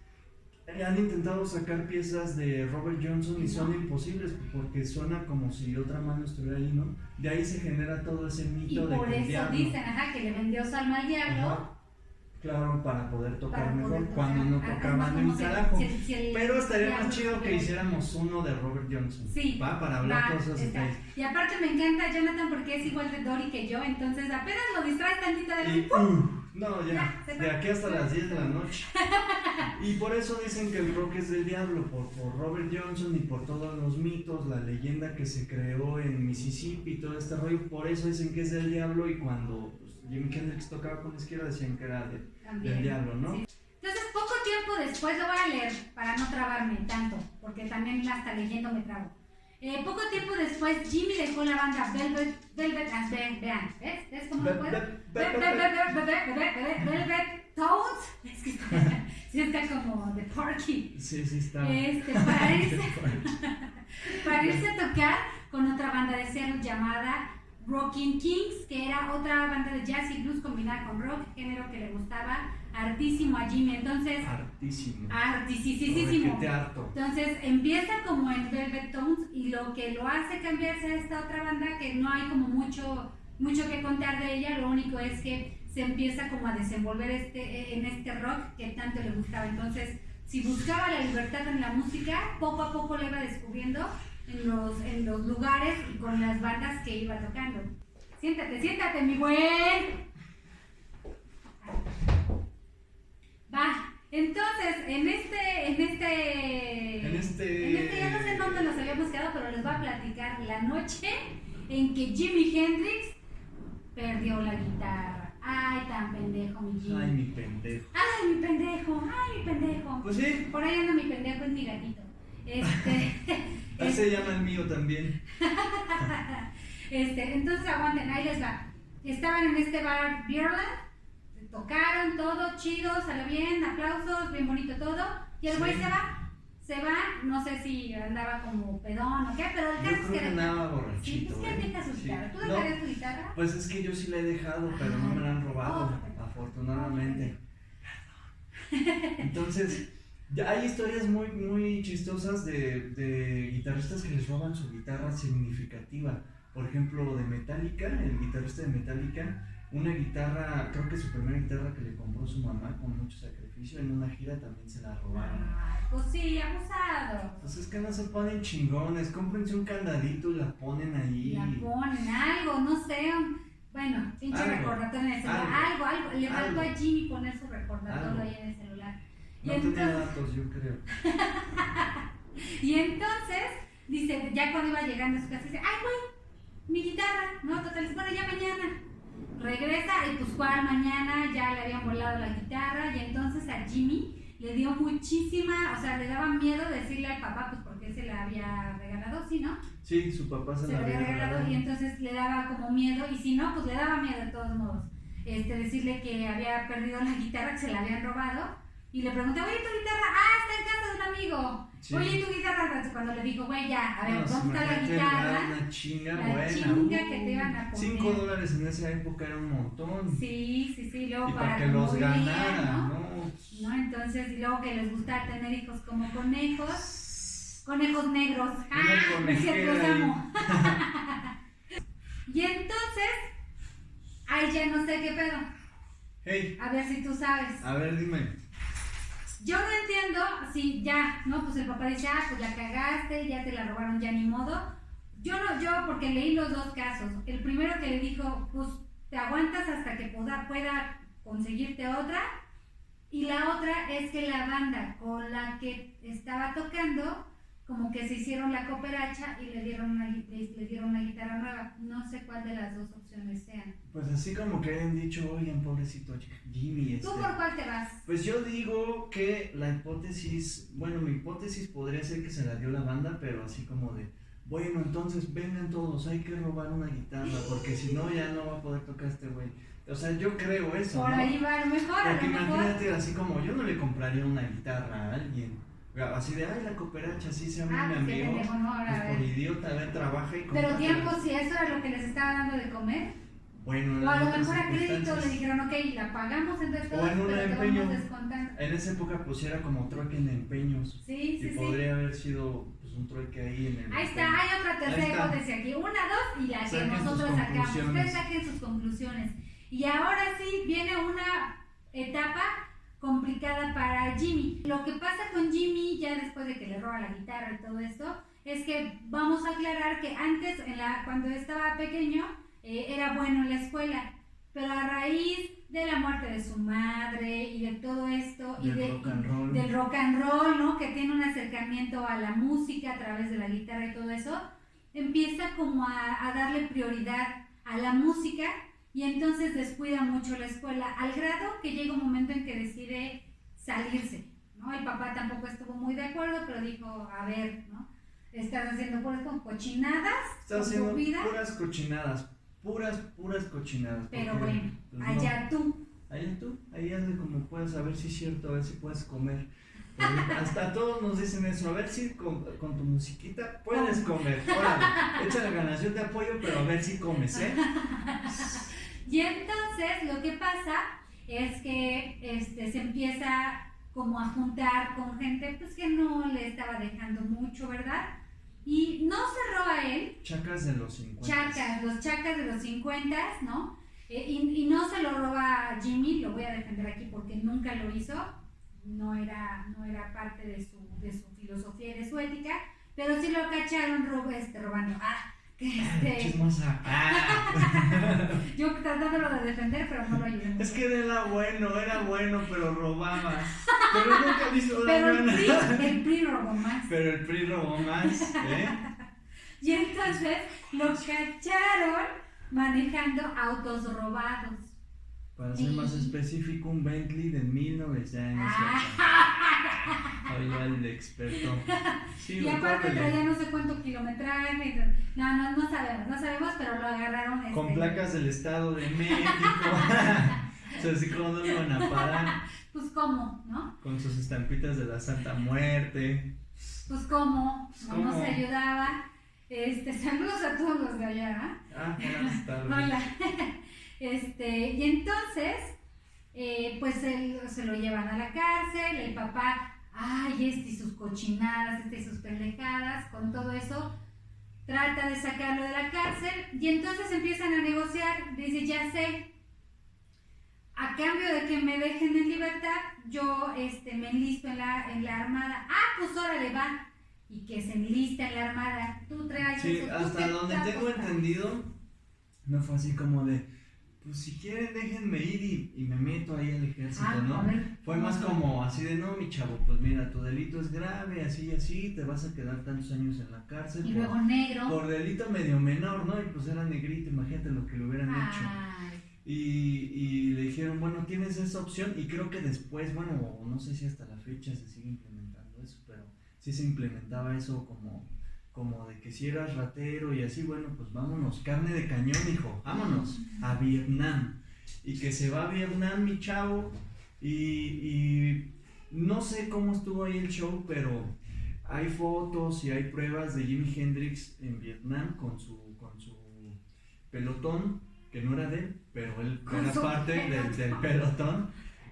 han intentado sacar piezas de Robert Johnson y son imposibles, porque suena como si otra mano estuviera ahí, ¿no? De ahí se genera todo ese mito de por que el eso diablo, dicen, que le vendió su alma al diablo. Ajá. Claro, para poder tocar mejor, poder tocar. cuando no tocaban en carajo. Pero estaría diablo más chido que estuviera- hicieramos uno de Robert Johnson. Sí, Para hablar cosas está. de Y aparte me encanta Jonathan porque es igual de Dory que yo, entonces apenas lo distraes tantito de y, no, ya, de aquí hasta las 10 de la noche. Y por eso dicen que el rock es del diablo, por Robert Johnson y por todos los mitos, la leyenda que se creó en Mississippi y todo este rollo. Por eso dicen que es del diablo, y cuando Jimi Hendrix tocaba con la izquierda decían que era del diablo, ¿no? Sí. Entonces, poco tiempo tiempo después, lo voy a leer para no trabarme tanto, porque también hasta leyendo me trabo. Poco tiempo después, Jimmy dejó la banda Velvet vean, ¿ves cómo lo puedo? Velvet Tones, es que sí está como de Porky. Sí, está. Para irse a tocar con otra banda de Seattle llamada Rockin' Kings, que era otra banda de jazz y blues combinada con rock, género que le gustaba hartísimo a Jimmy. Entonces, hartísimo. Entonces empieza como en Velvet Tones y lo que lo hace cambiarse a esta otra banda, que no hay como mucho que contar de ella, lo único es que se empieza como a desenvolver en este rock que tanto le gustaba. Entonces, si buscaba la libertad en la música, poco a poco le iba descubriendo en los lugares y con las bandas que iba tocando. Siéntate, mi buen. Va, entonces, en este ya no sé en dónde nos habíamos quedado, pero les voy a platicar la noche en que Jimi Hendrix perdió la guitarra. Ay, tan pendejo, mi Jimi. Ay, mi pendejo. Ay, mi pendejo. Pues sí. Por ahí anda mi pendejo, es mi gatito. Así se llama el mío también. Entonces aguanten, ahí les va. Estaban en este bar Beerland, tocaron todo chido, salió bien, aplausos, bien bonito todo. Y el güey se va, no sé si andaba como pedón o qué, pero el caso es que andaba borrachito. Sí, pues que deja su guitarra. ¿Tú dejarías tu guitarra? Pues es que yo sí la he dejado, pero no me la han robado, afortunadamente. Entonces, hay historias muy, muy chistosas de guitarristas que les roban su guitarra significativa. Por ejemplo, de Metallica, el guitarrista de Metallica, una guitarra, creo que su primera guitarra que le compró su mamá con mucho sacrificio, en una gira también se la robaron. Ay, pues sí, abusado. Pues es que no se ponen chingones, cómprense un candadito y la ponen ahí. La ponen, algo, no sé, bueno, pinche recordatorio en el celular, algo. Le faltó a Jimmy poner su recordatorio ahí en el celular. No tenía datos, yo creo. Y entonces, dice, ya cuando iba llegando a su casa, dice, ay, güey, mi guitarra, no, total, bueno, ya mañana. Regresa y pues cuál mañana ya le habían volado la guitarra y entonces a Jimmy le dio muchísima, o sea, le daba miedo decirle al papá, pues porque se la había regalado, ¿sí, no? Sí, su papá se la había regalado y entonces le daba como miedo y si no, pues le daba miedo de todos modos. Decirle que había perdido la guitarra, que se la habían robado y le pregunté, oye, ¿tu guitarra? Ah, está en casa de un amigo. Sí. Oye, ¿tu guitarra? Cuando le digo, güey, ya, a ver, ¿dónde está la guitarra? Una chinga la buena. Chinga que te iban a poner. $5 en esa época era un montón. Sí, luego y para que los ganaran, ¿no? Entonces, y luego que les gustaba tener hijos como conejos negros. Los amo. Y entonces, ay, ya no sé qué pedo. Hey. A ver si tú sabes. A ver, dime. Yo no entiendo si ya, ¿no? Pues el papá dice, pues la cagaste, ya te la robaron, ya ni modo. Yo porque leí los dos casos. El primero que le dijo, pues te aguantas hasta que pueda conseguirte otra. Y la otra es que la banda con la que estaba tocando, como que se hicieron la cooperacha y le dieron una guitarra nueva. No sé cuál de las dos opciones sean. Pues así como que hayan dicho, oigan, pobrecito Jimmy. ¿Tú por cuál te vas? Pues yo digo que mi hipótesis podría ser que se la dio la banda, pero así como de, bueno, entonces vengan todos, hay que robar una guitarra, porque si no ya no va a poder tocar este güey. O sea, yo creo eso, por ahí va, a lo mejor. Porque imagínate, así como yo no le compraría una guitarra a alguien. Así de, ay, la cooperacha, así se llama mi amigo. Pues por idiota, a ver, trabaja y compra. Pero tiempo, si eso era lo que les estaba dando de comer. Bueno, o a lo mejor a crédito le dijeron, ok, la pagamos, entonces todos, pero te vamos descontando. En esa época pues era como trueque en empeños. Sí. Podría haber sido pues un trueque ahí en el Ahí está, hay otra tercera hipótesis aquí. 1, 2 y la que nosotros sacamos. Ustedes saquen sus conclusiones. Y ahora sí viene una etapa complicada para Jimmy. Lo que pasa con Jimmy, ya después de que le roba la guitarra y todo esto, es que vamos a aclarar que antes, cuando estaba pequeño, era bueno en la escuela, pero a raíz de la muerte de su madre y de todo esto, del rock and roll, ¿no? Que tiene un acercamiento a la música a través de la guitarra y todo eso, empieza como a darle prioridad a la música. Y entonces descuida mucho la escuela, al grado que llega un momento en que decide salirse. ¿no? El papá tampoco estuvo muy de acuerdo, pero dijo, a ver, ¿no? Estás haciendo puras cochinadas Estás con haciendo tu vida. puras cochinadas. Pero porque, bueno, pues, allá tú. Allá tú, ahí hazle como puedas, a ver si es cierto, a ver si puedes comer. Hasta todos nos dicen eso, a ver si con tu musiquita puedes comer. Órale, échale ganas, yo te apoyo, pero a ver si comes, ¿eh? Y entonces lo que pasa es que se empieza como a juntar con gente pues que no le estaba dejando mucho, ¿verdad? Y no se roba él. Chacas de los 50. Los chacas de los 50, ¿no? Y no se lo roba Jimmy, lo voy a defender aquí porque nunca lo hizo, no era parte de su filosofía y de su ética, pero sí lo cacharon robando. Chismosa. Yo tratándolo de defender, pero no lo ayudé. Es que era bueno, pero robaba. Pero nunca hizo Pero daño. el PRI robó más. Pero el PRI robó más, ¿eh? Y entonces lo cacharon manejando autos robados. Para ser más específico, un Bentley de 1900. Oye, el experto. Sí, y aparte traía no sé cuánto kilometraje. No sabemos, pero lo agarraron. Con placas del Estado de México. O sea, así como no lo van a parar. Pues cómo, ¿no? Con sus estampitas de la Santa Muerte. Pues cómo, ¿Cómo? no se ayudaba. Saludos a todos los de allá. Buenas tardes. Hola. Y entonces, pues se lo llevan a la cárcel, el papá, y sus cochinadas, y sus pendejadas, con todo eso, trata de sacarlo de la cárcel, y entonces empiezan a negociar, dice, ya sé, a cambio de que me dejen en libertad, yo me enlisto en la armada. Pues órale, va, y que se enlista en la armada, tú traes. Sí, hasta donde tengo entendido, no fue así como de, pues si quieren déjenme ir y me meto ahí al ejército, ¿no? Fue más como así de, no, mi chavo, pues mira, tu delito es grave, así, te vas a quedar tantos años en la cárcel. Y luego negro. Por delito medio menor, ¿no? Y pues era negrito, imagínate lo que le hubieran hecho. Y le dijeron, bueno, tienes esa opción, y creo que después, bueno, no sé si hasta la fecha se sigue implementando eso, pero sí se implementaba eso como de que si eras ratero y así, bueno, pues vámonos, carne de cañón, hijo, vámonos a Vietnam. Y que se va a Vietnam, mi chavo, y no sé cómo estuvo ahí el show, pero hay fotos y hay pruebas de Jimi Hendrix en Vietnam con su pelotón, que no era de él, pero él era parte del pelotón,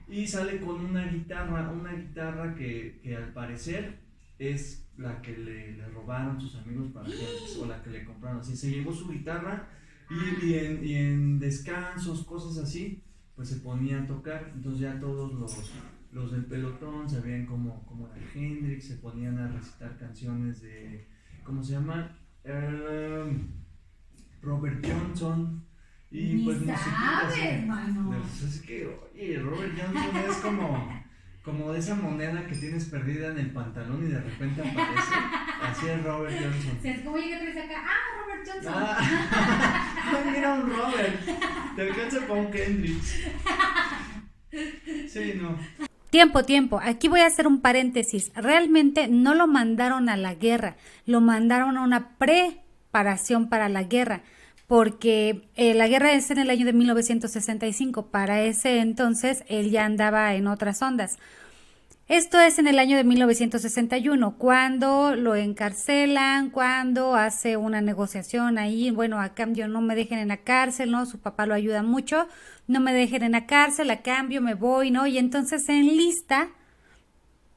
y sale con una guitarra que al parecer es la que le robaron sus amigos para Hendrix, o la que le compraron. Así se llevó su guitarra y en descansos, cosas así, pues se ponía a tocar. Entonces ya todos los del pelotón sabían cómo era Hendrix, se ponían a recitar canciones de, ¿cómo se llama? Robert Johnson. Y ni pues sabes, mano. Pues es que, oye, Robert Johnson es como de esa moneda que tienes perdida en el pantalón y de repente aparece. Así es Robert Johnson. Es como llega tres acá, Robert Johnson. Ay, mira un Robert. Te alcanza para un Kendricks. Sí, no. Tiempo. Aquí voy a hacer un paréntesis. Realmente no lo mandaron a la guerra, lo mandaron a una preparación para la guerra, porque la guerra es en el año de 1965. Para ese entonces él ya andaba en otras ondas. Esto es en el año de 1961, cuando lo encarcelan, cuando hace una negociación ahí, bueno, a cambio no me dejen en la cárcel, ¿no? Su papá lo ayuda mucho, no me dejen en la cárcel, a cambio me voy, ¿no? Y entonces se enlista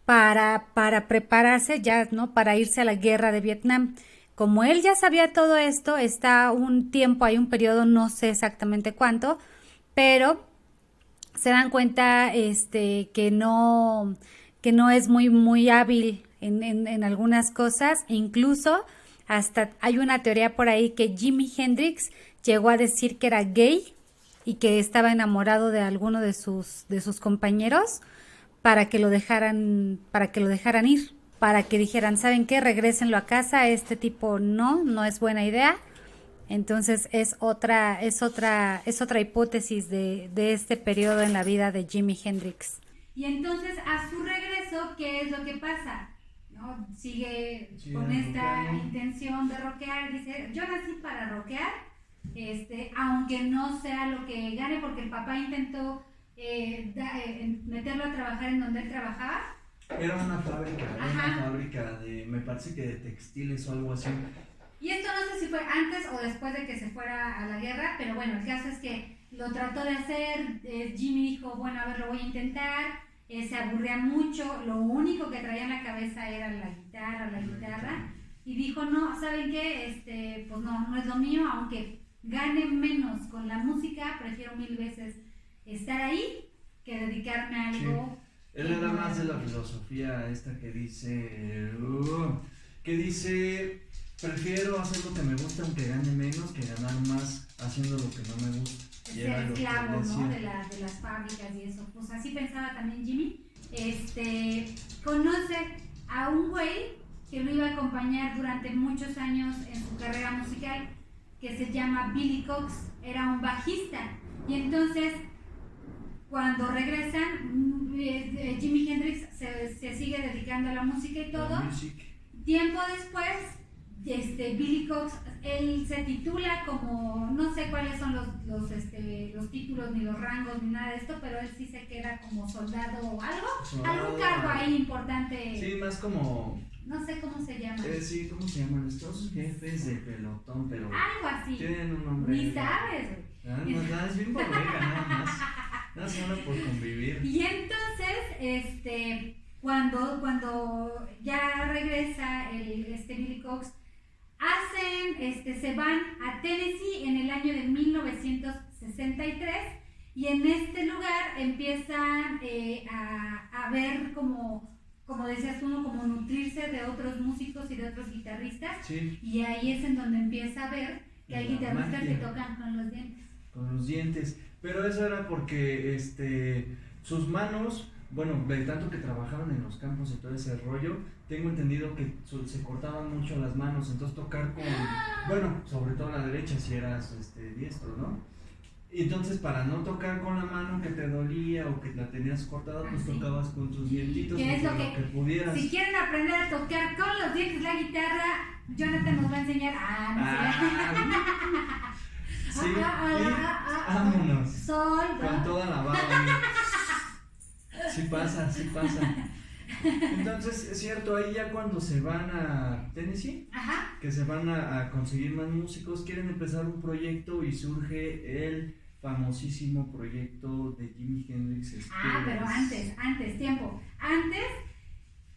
para prepararse ya, ¿no? Para irse a la guerra de Vietnam. Como él ya sabía todo esto, está un tiempo, hay un periodo, no sé exactamente cuánto, pero se dan cuenta que no es muy hábil en algunas cosas. Incluso hasta hay una teoría por ahí que Jimi Hendrix llegó a decir que era gay y que estaba enamorado de alguno de sus compañeros para que lo dejaran ir, para que dijeran, ¿saben qué? Regrésenlo a casa, este tipo no es buena idea. Entonces es otra hipótesis de este periodo en la vida de Jimi Hendrix. Y entonces a su regreso, ¿qué es lo que pasa? ¿No? Sigue con esta rockeando. intención de rockear, dice, yo nací para rockear, aunque no sea lo que gane, porque el papá intentó meterlo a trabajar en donde él trabajaba. Era una fábrica, Ajá. me parece que de textiles o algo así. Y esto no sé si fue antes o después de que se fuera a la guerra, pero bueno, el caso es que lo trató de hacer, Jimmy dijo, bueno, a ver, lo voy a intentar, se aburría mucho, lo único que traía en la cabeza era la guitarra, y dijo, no, ¿saben qué? Pues no es lo mío, aunque gane menos con la música, prefiero 1000 veces estar ahí que dedicarme a algo. Él era más de la filosofía esta que dice, prefiero hacer lo que me gusta aunque gane menos que ganar más haciendo lo que no me gusta. Y Ser era lo que esclavo, él ¿no? decía. De las fábricas y eso. Pues así pensaba también Jimmy. Conoce a un güey que lo iba a acompañar durante muchos años en su carrera musical, que se llama Billy Cox, era un bajista. Y entonces, cuando regresan, Jimi Hendrix se sigue dedicando a la música y todo. Tiempo después, Billy Cox, él se titula como, no sé cuáles son los títulos ni los rangos ni nada de esto, pero él sí se queda como soldado o algo, algún cargo ahí importante. Sí, más como, no sé cómo se llama. sí, ¿cómo se llaman estos jefes de pelotón? Pero algo así. tienen un nombre. Ni sabes, güey. Nada, es bien bodega, nada más. Nada solo por convivir. Y entonces, cuando ya regresa Billy Cox, se van a Tennessee en el año de 1963 y en este lugar empiezan a ver como decías tú, como nutrirse de otros músicos y de otros guitarristas. Sí. Y ahí es en donde empieza a ver que hay La guitarristas magia. que tocan con los dientes. Con los dientes. Pero eso era porque sus manos, bueno, de tanto que trabajaban en los campos y todo ese rollo, tengo entendido que se cortaban mucho las manos, entonces tocar con, bueno, sobre todo la derecha si eras diestro, ¿no? Y entonces para no tocar con la mano que te dolía o que la tenías cortada, pues sí. tocabas con tus dientitos, ¿Qué es con lo lo que pudieras. Si quieren aprender a tocar con los dientes la guitarra, Jonathan nos va a enseñar. Sí, vámonos. Sol, Con toda la baba. Sí pasa. Entonces, es cierto, ahí ya cuando se van a Tennessee, Ajá. que se van a conseguir más músicos, quieren empezar un proyecto y surge el famosísimo proyecto de Jimi Hendrix Experience. Pero antes, tiempo. Antes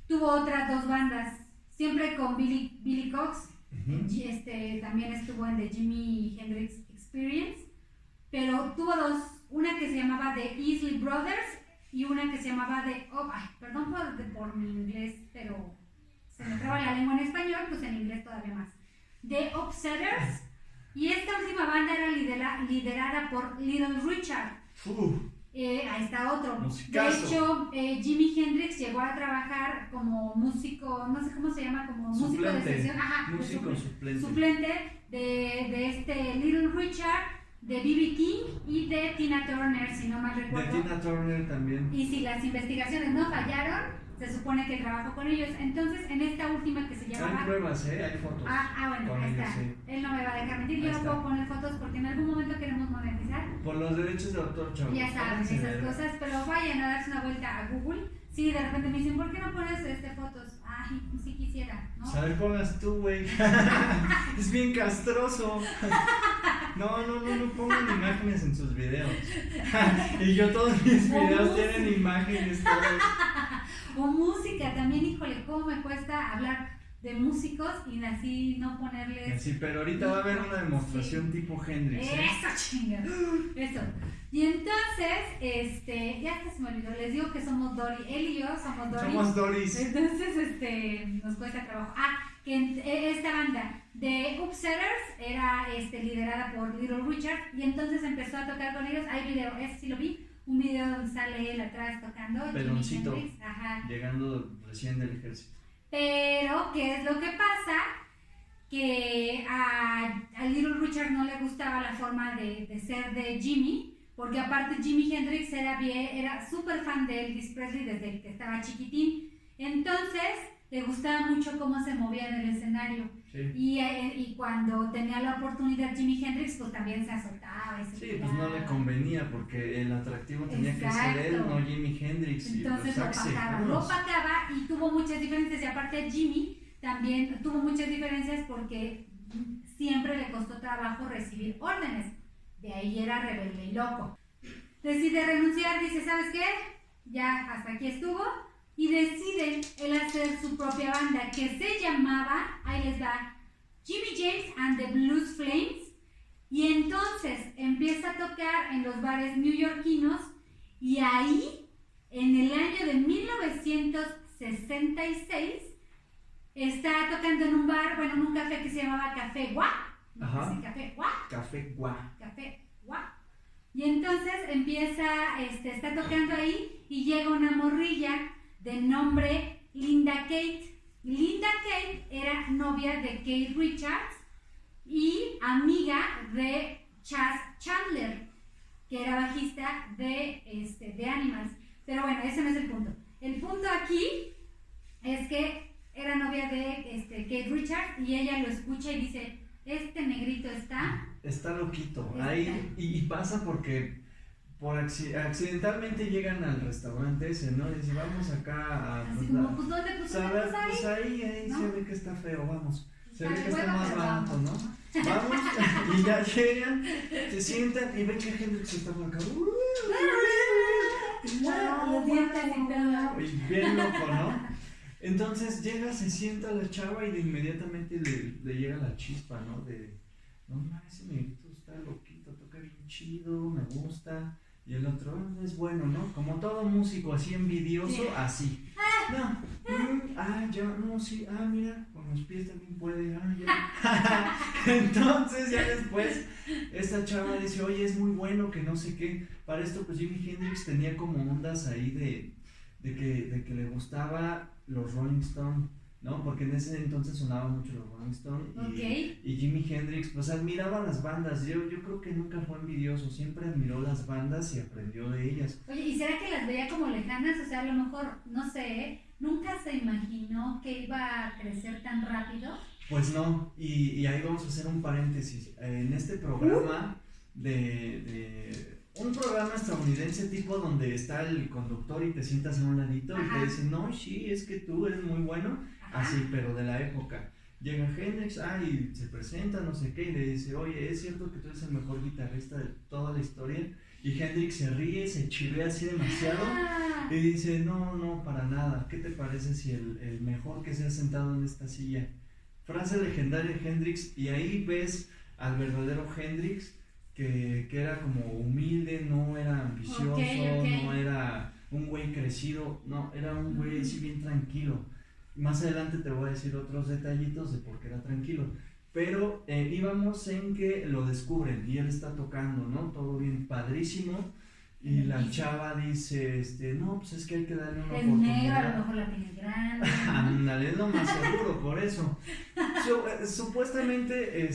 tuvo otras 2 bandas, siempre con Billy Cox. Uh-huh. También estuvo en The Jimi Hendrix Experience, pero tuvo 2, una que se llamaba The Isley Brothers y una que se llamaba perdón por mi inglés, pero se me traba la lengua en español, pues en inglés todavía más. The Upsetters, y esta última banda era liderada por Little Richard. Ahí está otro. Musicazo. De hecho, Jimi Hendrix llegó a trabajar como músico, no sé cómo se llama, como músico de sesión. Ajá, músico suplente. Suplente de Little Richard, de B.B. King y de Tina Turner, si no mal recuerdo. De Tina Turner también. Y si las investigaciones no fallaron, se supone que trabajó con ellos. Entonces, en esta última que se llamaba... Hay pruebas, hay fotos. Bueno, con ahí ellos, está. sí. Él no me va a dejar mentir, Ahí yo no está. puedo poner fotos porque en algún momento queremos monetizar. Por los derechos de autor, chavos. Ya saben esas cosas, pero vayan a darse una vuelta a Google. Sí, de repente me dicen, ¿por qué no pones fotos? Ay, sí quisiera, ¿no? A ver, pongas tú, güey. Es bien castroso. No pongan imágenes en sus videos. Y yo todos mis videos tienen imágenes todos. O música, también, híjole, cómo me cuesta hablar de músicos y así no ponerles... Sí, pero ahorita va a haber una demostración tipo Hendrix. Eso, chinga. Eso. Y entonces, ya hasta se me olvidó, les digo que somos Dory, él y yo somos Dory. Somos Doris. Entonces, nos cuesta trabajo. Que esta banda de Upsetters era liderada por Little Richard y entonces empezó a tocar con ellos. Hay video, ese sí lo vi, un video donde sale él atrás tocando. Peloncito, Jimi Hendrix, ajá. llegando recién del ejército. Pero, ¿qué es lo que pasa? Que a Little Richard no le gustaba la forma de ser de Jimmy, porque aparte Jimi Hendrix era súper fan de Elvis Presley desde que estaba chiquitín, entonces le gustaba mucho cómo se movía en el escenario. Sí. Y cuando tenía la oportunidad Jimi Hendrix, pues también se azotaba y se Sí, pues no le convenía porque el atractivo tenía que ser él, Exacto. no Jimi Hendrix. Entonces y pues, lo opacaba y tuvo muchas diferencias. Y aparte Jimmy también tuvo muchas diferencias porque siempre le costó trabajo recibir órdenes. De ahí era rebelde y loco. Decide renunciar, dice, ¿sabes qué? Ya hasta aquí estuvo. Y decide él hacer su propia banda que se llamaba, ahí les va, Jimmy James and the Blues Flames. Y entonces empieza a tocar en los bares neoyorquinos y ahí, en el año de 1966, está tocando en un bar, bueno, en un café que se llamaba Café Guá. Ajá. Café Guá. Café Guá. Café Guá. Y entonces está tocando ahí y llega una morrilla de nombre Linda Kate. Linda Kate era novia de Kate Richards y amiga de Chas Chandler, que era bajista de Animals. Pero bueno, ese no es el punto. El punto aquí es que era novia de Kate Richards y ella lo escucha y dice, este negrito está loquito. Está. Ahí y pasa porque accidentalmente llegan al restaurante ese, ¿no? Y dicen, vamos acá a... así como, pues ¿dónde saber, pusimos ahí? pues ahí ¿no? se ve que está feo, vamos. Se ve Está que está bueno, más pero barato, ¿no? vamos. Vamos, y ya llegan, se sientan y ven que Hendrix está por acá. Los dientes y todo. Y bien loco, ¿no? Entonces llega, se sienta la chava y de inmediatamente le llega la chispa, ¿no? No mames, ese negrito está loquito, toca bien chido, me gusta. Y el otro es bueno, ¿no? Como todo músico así envidioso, Sí. así. No, ya, no, sí, mira, con los pies también puede, ya. Entonces ya después esta chava dice, oye, es muy bueno, que no sé qué. Para esto pues Jimi Hendrix tenía como ondas ahí de que le gustaba los Rolling Stones, ¿no? Porque en ese entonces sonaban mucho los Rolling Stones y Jimi Hendrix pues admiraba las bandas. Yo creo que nunca fue envidioso, siempre admiró las bandas y aprendió de ellas. Oye, ¿y será que las veía como lejanas? O sea, a lo mejor, no sé, ¿nunca se imaginó que iba a crecer tan rápido? Pues no, y ahí vamos a hacer un paréntesis. En este programa un programa estadounidense tipo donde está el conductor y te sientas a un ladito y te dicen, no, sí, es que tú eres muy bueno, así, pero de la época. Llega Hendrix, y se presenta, no sé qué, y le dice, oye, ¿es cierto que tú eres el mejor guitarrista de toda la historia? Y Hendrix se ríe, se chivea así demasiado y dice, no, para nada, ¿qué te parece si el mejor que se ha sentado en esta silla? Frase legendaria de Hendrix, y ahí ves al verdadero Hendrix, que era como humilde, no era ambicioso, no era un güey crecido, no, era un güey así bien tranquilo. Más adelante te voy a decir otros detallitos de por qué era tranquilo, pero íbamos en que lo descubren y él está tocando, ¿no? Todo bien padrísimo, y la chava dice, no, pues es que hay que darle una oportunidad. Es negro, a lo mejor la tiene grande. Ándale, es lo más seguro, por eso. Supuestamente,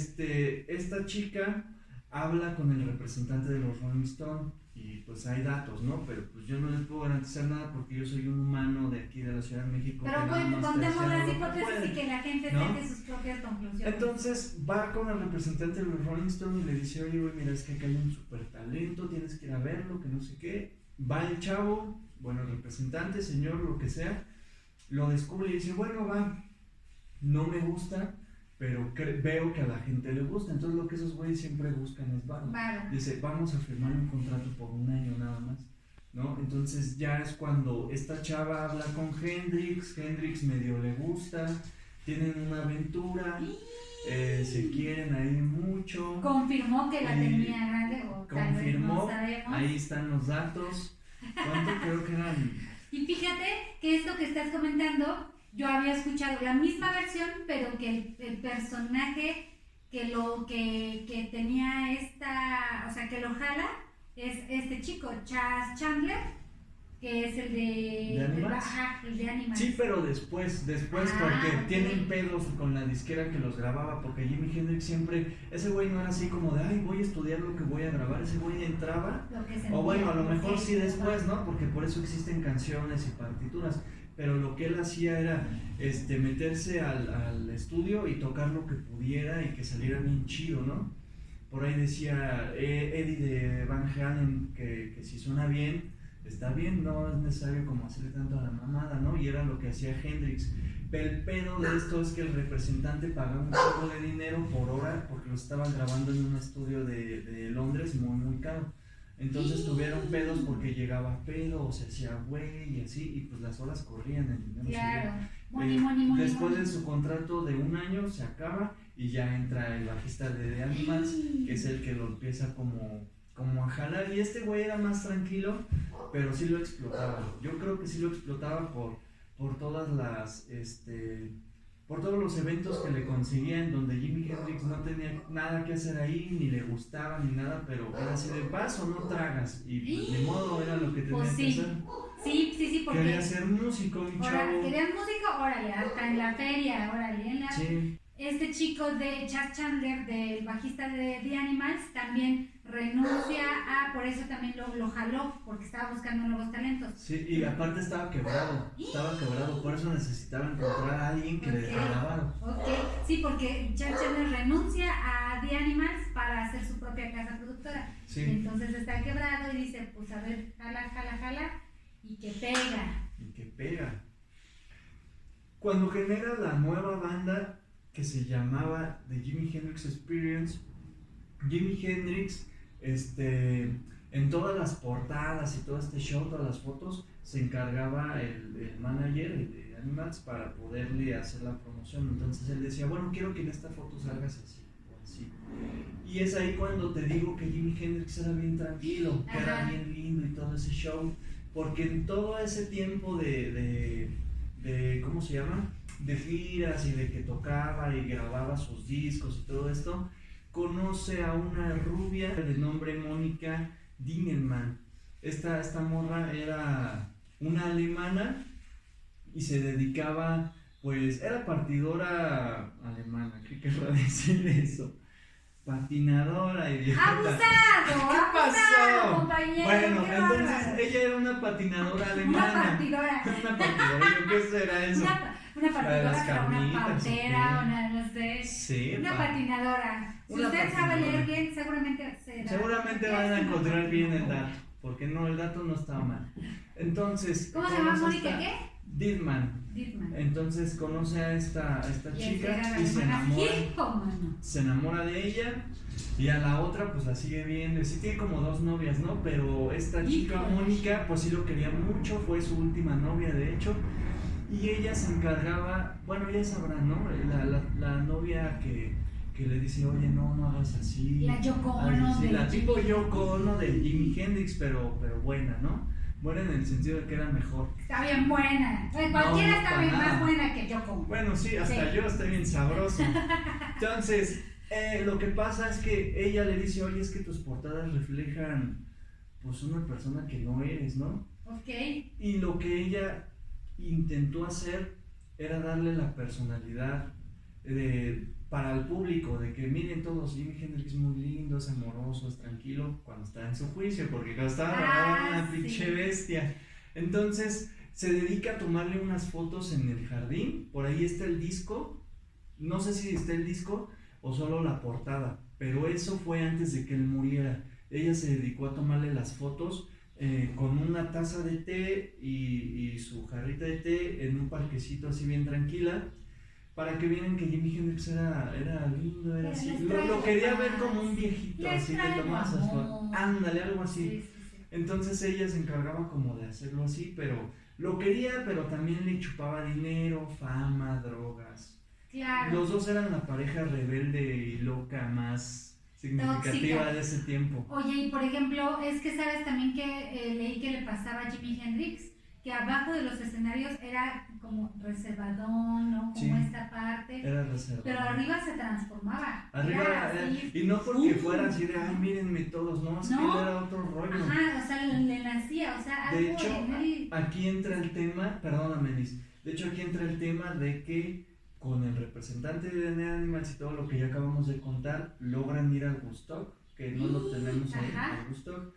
esta chica habla con el representante de los Rolling Stones y pues hay datos, ¿no? Pero pues yo no les puedo garantizar nada porque yo soy un humano de aquí de la Ciudad de México. Pero bueno, contemos las hipótesis y que la gente saque sus propias conclusiones. Entonces va con el representante de los Rolling Stones y le dice, oye, güey, mira, es que acá hay un súper talento, tienes que ir a verlo, que no sé qué. Va el chavo, bueno, el representante, señor, lo que sea, lo descubre y dice, bueno, va, no me gusta, pero veo que a la gente le gusta. Entonces lo que esos güeyes siempre buscan es varo. Dice, vamos a firmar un contrato por un año nada más, ¿no? Entonces ya es cuando esta chava habla con Hendrix medio le gusta, tienen una aventura, se quieren ahí mucho. Confirmó que la tenía grande o tal vez no sabemos. Ahí están los datos. ¿Cuánto creo que eran? Y fíjate que esto que estás comentando, yo había escuchado la misma versión, pero que el personaje que tenía o sea, que lo jala, es este chico, Chas Chandler, que es el ¿De Animals? Ajá, el de Animals. Sí, pero después, porque ok. tienen pedos con la disquera que los grababa, porque Jimi Hendrix siempre, ese güey no era así como de, ay, voy a estudiar lo que voy a grabar, ese güey entraba, Lo que o bueno, a lo mejor ok, sí después, ¿no? Porque por eso existen canciones y partituras, pero lo que él hacía era meterse al estudio y tocar lo que pudiera y que saliera bien chido, ¿no? Por ahí decía Eddie de Van Halen que si suena bien, está bien, no es necesario como hacerle tanto a la mamada, ¿no? Y era lo que hacía Hendrix. Pero el pedo de esto es que el representante pagaba un poco de dinero por hora porque lo estaban grabando en un estudio de Londres muy, muy caro. Entonces tuvieron pedos porque llegaba pedo o se hacía güey y así, y pues las horas corrían, ¿entendemos? Claro, money. Después de su contrato de 1 año se acaba y ya entra el bajista de The Animals, que es el que lo empieza como a jalar, y este güey era más tranquilo, pero sí lo explotaba. Yo creo que sí lo explotaba por todas las, por todos los eventos que le conseguían, donde Jimi Hendrix no tenía nada que hacer ahí, ni le gustaba ni nada, pero era así de paso, no tragas, y pues de modo era lo que tenía Pues que hacer. Sí, porque Quería ser músico, mi chavo. querías músico, órale, hasta en la feria, órale, Sí. Este chico de Chad Chandler, del bajista de The Animals, también renuncia por eso también lo jaló, porque estaba buscando nuevos talentos. Sí, y aparte estaba quebrado, por eso necesitaba encontrar a alguien que le grabara. Ok, sí, porque Chad Chandler renuncia a The Animals para hacer su propia casa productora. Sí. Entonces está quebrado y dice, pues a ver, jala, y que pega. Cuando genera la nueva banda que se llamaba The Jimi Hendrix Experience, Jimi Hendrix, en todas las portadas y todo este show, todas las fotos, se encargaba el manager de Animals para poderle hacer la promoción. Entonces él decía, bueno, quiero que en esta foto salgas así o así. Y es ahí cuando te digo que Jimi Hendrix era bien tranquilo, que era bien lindo y todo ese show, porque en todo ese tiempo de ¿cómo se llama? De giras y de que tocaba y grababa sus discos y todo esto, conoce a una rubia de nombre Mónica Dingelmann. Esta morra era una alemana y se dedicaba, pues, era partidora alemana, ¿qué querrá decir eso? Patinadora, idiota. ¡Abusado! ¿Qué pasó? Compañero, Bueno, qué entonces bárbaro. ella era una patinadora alemana. Una partidora. Una partidora, ¿qué será eso? Una La de las patinadora, una carnitas, pantera, ¿o qué? no sé. Sí, Una patinadora. Si Una usted sabe patinadora. leer bien, seguramente van a encontrar bien el dato, porque no, el dato no está mal. Entonces, ¿Cómo se llama conoce a Mónica esta qué? Didman. Entonces conoce a esta chica y se enamora de ella, y a la otra pues la sigue viendo. Sí tiene como 2 novias, ¿no? Pero esta chica Mónica pues sí lo quería mucho, fue su última novia de hecho, y ella se encargaba, bueno, ella sabrá, ¿no? La novia que le dice, oye, no hagas así. La Yoko Ono de la tipo Yoko Ono de Jimi Hendrix, pero buena, ¿no? Buena en el sentido de que era mejor. Está bien buena. Cualquiera está bien más buena que Yoko. Bueno, sí, hasta yo estoy bien sabroso. Entonces, lo que pasa es que ella le dice, oye, es que tus portadas reflejan pues una persona que no eres, ¿no? Ok. Y lo que ella intentó hacer era darle la personalidad para el público, de que miren todos, Jimi Hendrix es muy lindo, es amoroso, es tranquilo, cuando está en su juicio, porque cuando estaba grabando una pinche bestia. Entonces se dedica a tomarle unas fotos en el jardín, por ahí está el disco, no sé si está el disco o solo la portada, pero eso fue antes de que él muriera. Ella se dedicó a tomarle las fotos con una taza de té y su jarrita de té en un parquecito así bien tranquila, para que vieran que Jimi Hendrix era lindo, era así. Lo quería ver como un viejito, así que tomaba esas fotos. Ándale, algo así. Sí. Entonces ella se encargaba como de hacerlo así, pero lo quería, pero también le chupaba dinero, fama, drogas. Claro. Los dos eran la pareja rebelde y loca más significativa Tóxica de ese tiempo. Oye, y por ejemplo, es que sabes también que leí que le pasaba a Jimi Hendrix, que abajo de los escenarios era como reservadón, ¿no? Como Sí. esta parte. Era reservado. Pero arriba se transformaba. Arriba Era era- así. y no porque ¡Pum! fuera así de, ay, mírenme todos, no, es que No. él era otro rollo. Ajá, o sea, le nacía, o sea, De algo hecho, en él. aquí entra el tema, perdóname, Liz, de hecho aquí entra el tema de que con el representante de DNA Animals y todo lo que ya acabamos de contar, logran ir al Woodstock, que no lo tenemos ahí, Ajá. al Woodstock.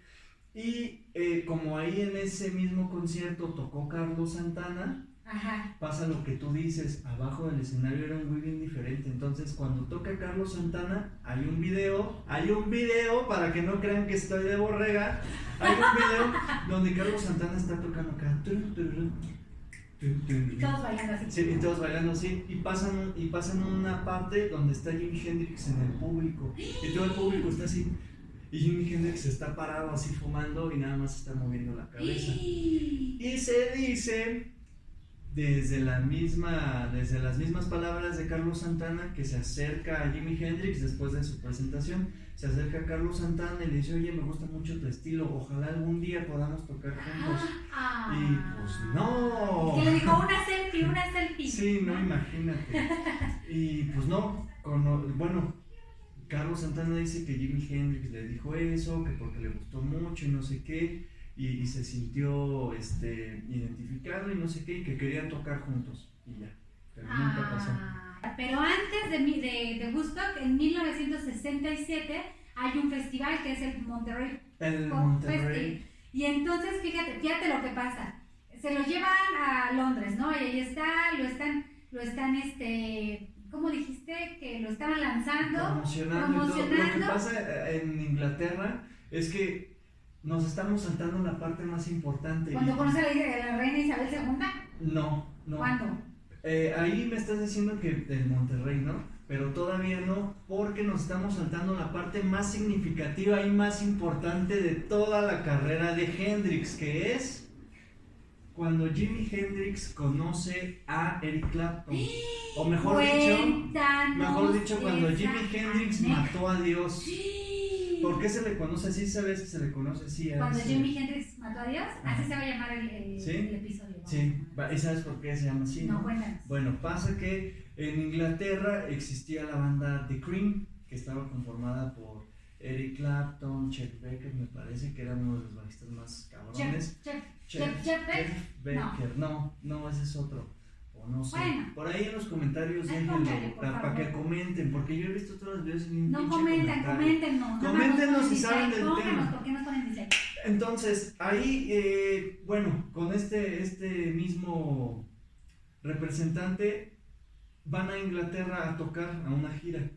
Y como ahí en ese mismo concierto tocó Carlos Santana, Ajá. pasa lo que tú dices, abajo del escenario era un muy bien diferente. Entonces cuando toca Carlos Santana, hay un video, para que no crean que estoy de borrega, hay un video donde Carlos Santana está tocando acá. Y todos bailando así. Sí, y todos bailando así, y pasan una parte donde está Jimi Hendrix en el público, y todo el público está así, y Jimi Hendrix está parado así fumando y nada más está moviendo la cabeza. Y se dice, desde las mismas palabras de Carlos Santana, que se acerca a Jimi Hendrix después de su presentación, se acerca a Carlos Santana y le dice, oye, me gusta mucho tu estilo, ojalá algún día podamos tocar juntos. Y pues no. Que le dijo una selfie. Sí, no, imagínate. Y pues no, bueno, Carlos Santana dice que Jimi Hendrix le dijo eso, que porque le gustó mucho y no sé qué, y se sintió identificado y no sé qué, y que querían tocar juntos, y ya, pero nunca pasó. Pero antes de Woodstock, en 1967, hay un festival que es el Monterrey El Pop Monterrey, Festival. Y entonces, fíjate lo que pasa. Se lo llevan a Londres, ¿no? Y ahí está, lo están, ¿cómo dijiste? Que lo estaban lanzando, promocionando. Y todo. Lo que pasa en Inglaterra es que nos estamos saltando la parte más importante. Cuando conoce a la reina Isabel II. No. ¿Cuándo? Ahí me estás diciendo que del Monterrey, ¿no? Pero todavía no, porque nos estamos saltando la parte más significativa y más importante de toda la carrera de Hendrix, que es cuando Jimi Hendrix conoce a Eric Clapton. O mejor dicho, cuando Jimi Hendrix mató a Dios. ¿Por qué se le conoce así? ¿Sabes que se le conoce así? Cuando Jimi Hendrix mató a Dios, así se va a llamar el ¿Sí? episodio. ¿No? Sí, ¿y sabes por qué se llama así? No, cuéntanos. Bueno, pasa que en Inglaterra existía la banda The Cream, que estaba conformada por Eric Clapton, Chet Baker, me parece que era uno de los bajistas más cabrones. Chet Baker, no, ese es otro. O no sé. Bueno. Por ahí en los comentarios Ay, déjenlo póngale, por para que favor. comenten, porque yo he visto todos los videos en un No pinche comentan, comentario. coméntenos. Coméntenos si saben del tema. ¿Por qué nos ponen dislike? Entonces, ahí, bueno, con este mismo representante van a Inglaterra a tocar a una gira.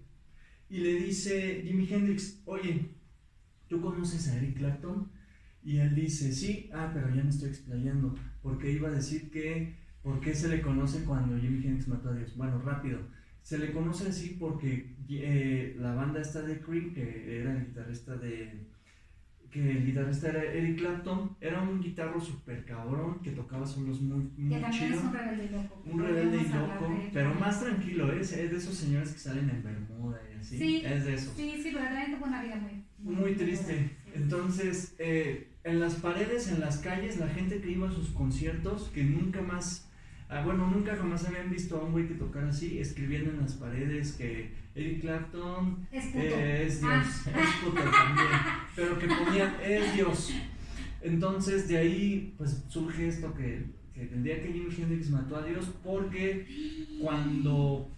Y le dice Jimi Hendrix, oye, ¿tú conoces a Eric Clapton? Y él dice, sí, pero ya me estoy explayando, porque iba a decir que, ¿por qué se le conoce cuando Jimi Hendrix mató a Dios? Bueno, rápido. Se le conoce así porque la banda esta de Cream, que era el guitarrista era Eric Clapton, era un guitarro súper cabrón que tocaba solos muy Que también chido. es un rebelde loco. Un rebelde y Podemos hablar loco, de él. pero más tranquilo, es de esos señores que salen en Bermuda y así. Sí, es de esos. Sí, pero también tuvo una vida Muy triste. Sí. Entonces, en las paredes, en las calles, la gente que iba a sus conciertos, que nunca jamás habían visto a un güey que tocara así, escribiendo en las paredes que Eric Clapton Es puto. es Dios, es puto también, pero que ponían es Dios. Entonces de ahí pues surge esto que el día que Jimi Hendrix mató a Dios, porque cuando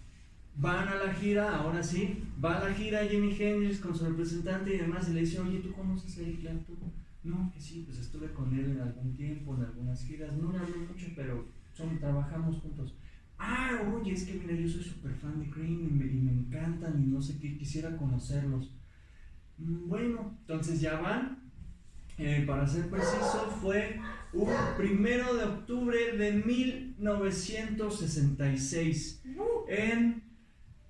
van a la gira, ahora sí, va a la gira Jimi Hendrix con su representante y demás, y le dice, oye, ¿tú conoces a Eric Clapton? No, que sí, pues estuve con él en algún tiempo, en algunas giras, no le hablo mucho, pero trabajamos juntos. Oye, es que mira, yo soy súper fan de Cream y me encantan y no sé qué, quisiera conocerlos. Bueno, entonces ya van. Para ser preciso, fue un 1 de octubre de 1966 en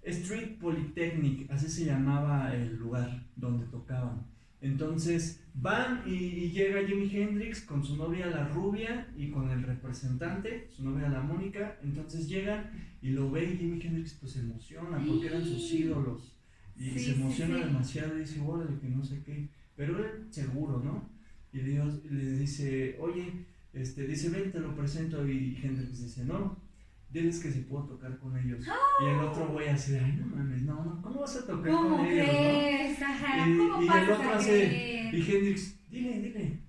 Street Polytechnic, así se llamaba el lugar donde tocaban. Entonces van y llega Jimi Hendrix con su novia la rubia y con el representante, su novia la Mónica. Entonces llegan y lo ve y Jimi Hendrix pues se emociona porque eran sus ídolos y Sí, se emociona sí. demasiado y dice, órale, que no sé qué, pero él seguro, ¿no? Y Dios le dice, oye, dice, ven, te lo presento, y Hendrix dice, no, diles que si puedo tocar con ellos. Y el otro güey así, ay, no mames, no, ¿cómo vas a tocar ¿Cómo con ellos? crees? ¿No? Ajá, Y ¿cómo el pasas otro a hace, creer? y Hendrix, dile.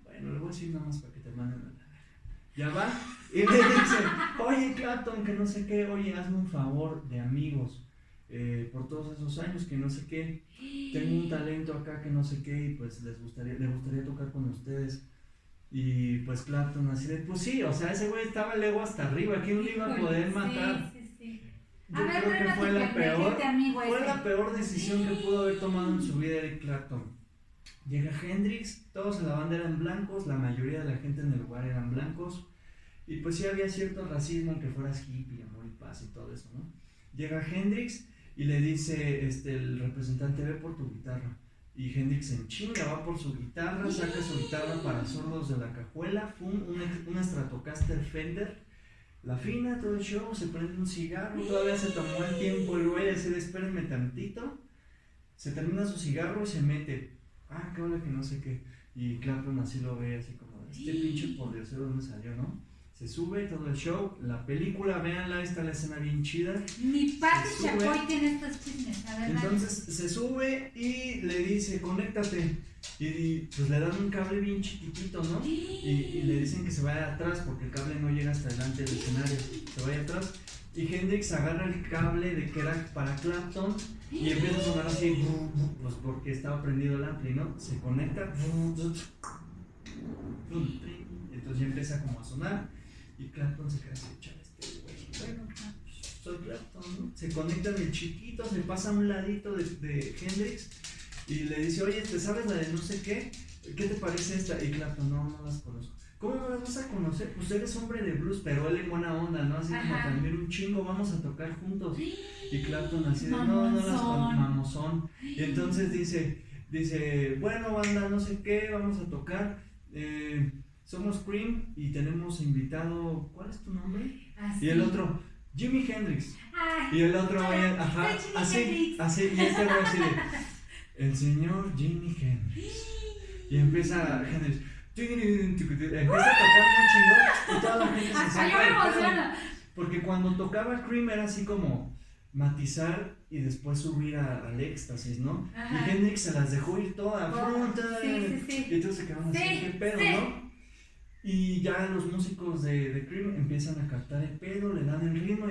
Bueno, le voy a decir nada más para que te manden a la verga. Ya va, y le dice, oye, Clapton, que no sé qué, oye, hazme un favor de amigos. Por todos esos años que no sé qué, tengo un talento acá que no sé qué y pues le gustaría tocar con ustedes. Y pues Clapton así de, pues sí, o sea, ese güey estaba el ego hasta arriba, ¿quién lo iba a poder matar? Sí. Yo creo que fue fue la peor decisión que pudo haber tomado en su vida Eric Clapton. Llega Hendrix, todos en la banda eran blancos, la mayoría de la gente en el lugar eran blancos, y pues sí había cierto racismo en que fueras hippie, amor y paz y todo eso, ¿no? Llega Hendrix y le dice el representante, ve por tu guitarra. Y Hendrix en chinga va por su guitarra, saca su guitarra para sordos de la cajuela, una Stratocaster Fender, la afina, todo el show, se prende un cigarro, todavía se tomó el tiempo el güey, así de espérenme tantito, se termina su cigarro y se mete, qué hora que no sé qué, y Clapton así lo ve, así como, pinche por Dios, ¿de dónde salió, no? Se sube todo el show, la película, véanla, está la escena bien chida. Ni Pati Chapoy tiene estos chismes, la verdad. Entonces se sube y le dice, conéctate. Y pues le dan un cable bien chiquitito, ¿no? Y le dicen que se vaya atrás porque el cable no llega hasta delante del escenario. Se vaya atrás. Y Hendrix agarra el cable de que era para Clapton y empieza a sonar así, pues porque estaba prendido el ampli, ¿no? Se conecta. Entonces ya empieza como a sonar. Y Clapton se queda así, chale, bueno, soy Clapton, ¿no? Se conecta el chiquito, se pasa a un ladito de Hendrix y le dice, oye, ¿te sabes la de no sé qué? ¿Qué te parece esta? Y Clapton, no las conozco. ¿Cómo no las vas a conocer? Pues eres hombre de blues, pero él en buena onda, ¿no? Así como también un chingo, vamos a tocar juntos. Y Clapton así de, no las conozco, mamozón. Y entonces dice, bueno, banda, no sé qué, vamos a tocar. Somos Cream y tenemos invitado, ¿cuál es tu nombre? Y el otro, Jimi Hendrix. Y el otro, así, y este güey así de, el señor Jimi Hendrix. Y empieza Hendrix, empieza a tocar muy chingón y toda la gente se saca de pedo. Porque cuando tocaba Cream era así como matizar y después subir al éxtasis, ¿no? Y Hendrix se las dejó ir toda. Y entonces se quedaron así, ¿qué pedo, no? Y ya los músicos de Cream empiezan a captar el pedo, le dan el ritmo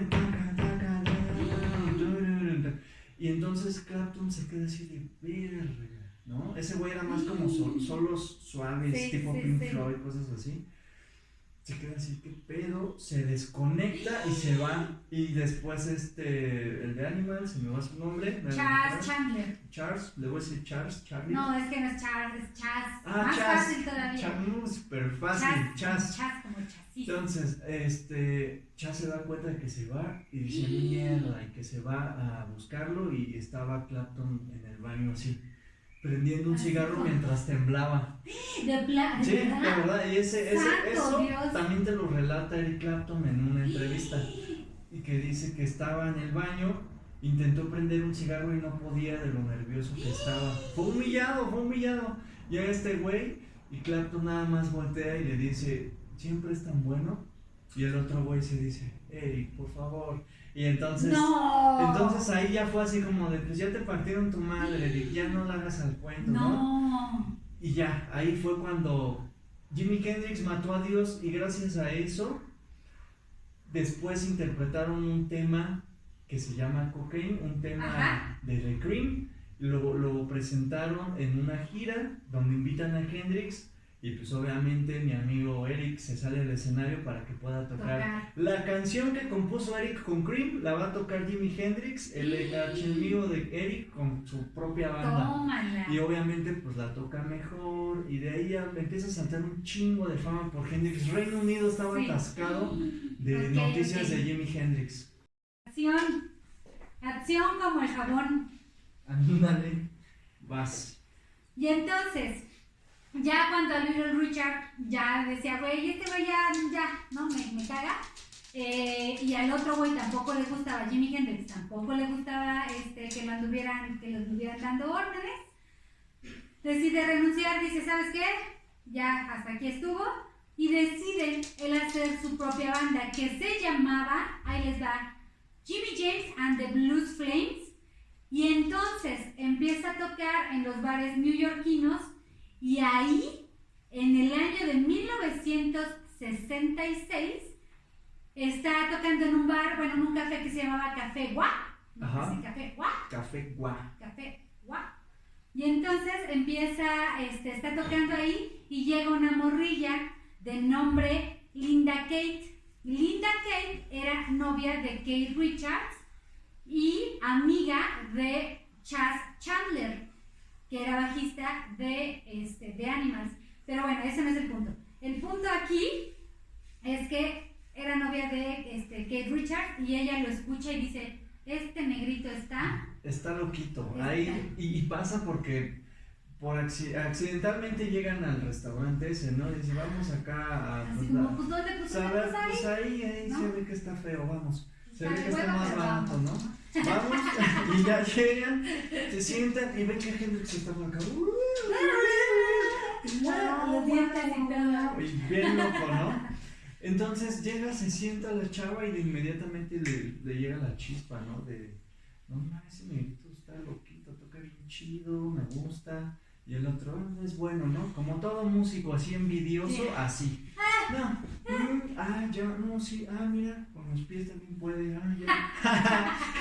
y entonces Clapton se queda así de verga, ¿no? Ese güey era más como solos suaves, tipo Pink Floyd, cosas así. Se queda así, ¿qué pedo? Se desconecta y se va. Y después el de Animal, se me va su nombre. Charles Chandler. Charles, le voy a decir Charlie. No, es que no es Charles, es Chas. Más Chas, fácil todavía. Chas, súper fácil. Chas como chasito. Entonces, Chas se da cuenta de que se va y dice mierda, y que se va a buscarlo y estaba Clapton en el baño así, prendiendo un cigarro mientras temblaba. Sí, de verdad. Y eso Dios. también te lo relata Eric Clapton en una entrevista. Y que dice que estaba en el baño, intentó prender un cigarro y no podía de lo nervioso que estaba. Fue humillado. Llega este güey y Clapton nada más voltea y le dice, ¿siempre es tan bueno? Y el otro güey se dice, Eric, por favor. Y entonces ahí ya fue así como de, pues ya te partieron tu madre, Eric, ya no la hagas al cuento, ¿no? Y ya, ahí fue cuando Jimi Hendrix mató a Dios y gracias a eso, después interpretaron un tema que se llama Cocaine, un tema de The Cream, lo presentaron en una gira donde invitan a Hendrix. Y pues obviamente mi amigo Eric se sale al escenario para que pueda tocar la canción que compuso Eric con Cream, la va a tocar Jimi Hendrix, el archienemigo de Eric con su propia banda. Tómala. Y obviamente pues la toca mejor y de ahí ya empieza a saltar un chingo de fama por Hendrix. Reino Unido estaba atascado de noticias de Jimi Hendrix. Acción como el jabón. Ándale, vas. Y entonces ya cuando Little Richard ya decía, güey, este güey ya, no, me caga. Y al otro güey tampoco le gustaba, Jimi Hendrix tampoco le gustaba que los anduvieran dando órdenes. Decide renunciar, dice, ¿sabes qué? Ya hasta aquí estuvo. y decide él hacer su propia banda que se llamaba, ahí les va, Jimmy James and the Blues Flames, y entonces empieza a tocar en los bares neoyorquinos y ahí, en el año de 1966, está tocando en un bar, bueno, en un café que se llamaba Café Guá. Ajá. Sí, Café Guá. Café Guá. Café Guá. Y entonces empieza, está tocando ahí y llega una morrilla de nombre Linda Kate. Linda Kate era novia de Keith Richards y amiga de Chas Chandler, que era bajista de Animals. Pero bueno, ese no es el punto. El punto aquí es que era novia de Keith Richards y ella lo escucha y dice, este negrito está loquito. Está. Ahí, y pasa porque accidentalmente llegan al restaurante ese, ¿no? Y dice, vamos acá a... así como, pues ¿dónde? Pues ahí ¿no? se ve que está feo, vamos. Se ve Está que está bueno, más pero barato, vamos. ¿no? Vamos, y ya llegan, se sientan y ven que Hendrix está por acá. Los dientes y todo. Y bien loco, ¿no? Entonces llega, se sienta la chava y de inmediatamente le llega la chispa, ¿no? No, ese negrito está loquito, toca bien chido, me gusta. Y el otro, es bueno, ¿no? Como todo músico así envidioso, así. No, sí, mira, con los pies también puede, ya.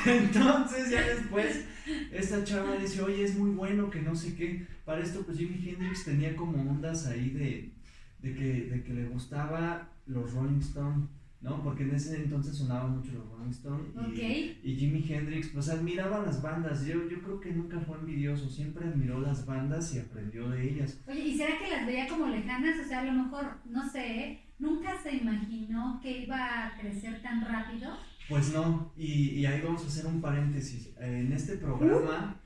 Entonces ya después, esta chava dice, oye, es muy bueno, que no sé qué. Para esto, pues Jimi Hendrix tenía como ondas ahí de que le gustaba los Rolling Stones, ¿no? Porque en ese entonces sonaban mucho los Rolling Stones y Jimi Hendrix pues admiraba las bandas. Yo creo que nunca fue envidioso, siempre admiró las bandas y aprendió de ellas. Oye, ¿y será que las veía como lejanas? O sea, a lo mejor, no sé, ¿nunca se imaginó que iba a crecer tan rápido? Pues no, y ahí vamos a hacer un paréntesis. En este programa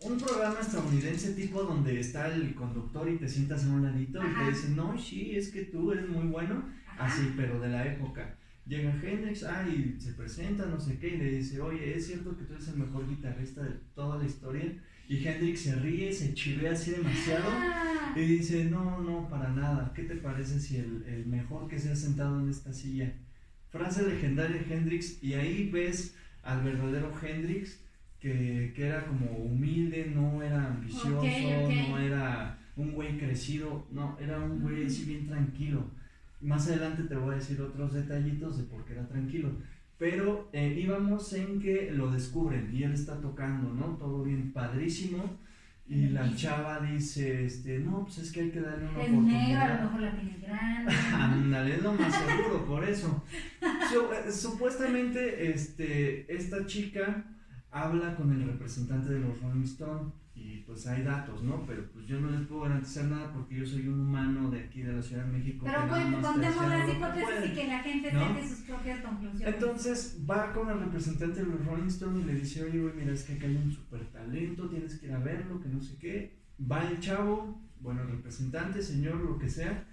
un programa estadounidense tipo donde está el conductor y te sientas en un ladito y te dicen, no, sí, es que tú eres muy bueno, así, pero de la época. Llega Hendrix, y se presenta, no sé qué, y le dice, oye, ¿es cierto que tú eres el mejor guitarrista de toda la historia? Y Hendrix se ríe, se chivea así demasiado y dice, no, para nada, ¿qué te parece si el mejor que se ha sentado en esta silla? Frase legendaria de Hendrix, y ahí ves al verdadero Hendrix, que era como humilde, no era ambicioso, no era un güey crecido, no, era un güey así bien tranquilo. Más adelante te voy a decir otros detallitos de por qué era tranquilo, pero íbamos en que lo descubren y él está tocando, ¿no? Todo bien padrísimo, y la chava dice, no, pues es que hay que darle una oportunidad. Es negro, a lo mejor la tiene grande. Ándale, es lo más seguro, por eso. Supuestamente, esta chica habla con el representante de los Rolling Stones y pues hay datos, ¿no? Pero pues yo no les puedo garantizar nada porque yo soy un humano de aquí de la Ciudad de México. Pero pues contemos las hipótesis y que la gente saque sus propias conclusiones. Entonces va con el representante de los Rolling Stones y le dice, oye, güey, mira, es que acá hay un súper talento, tienes que ir a verlo, que no sé qué. Va el chavo, bueno, el representante, señor, lo que sea,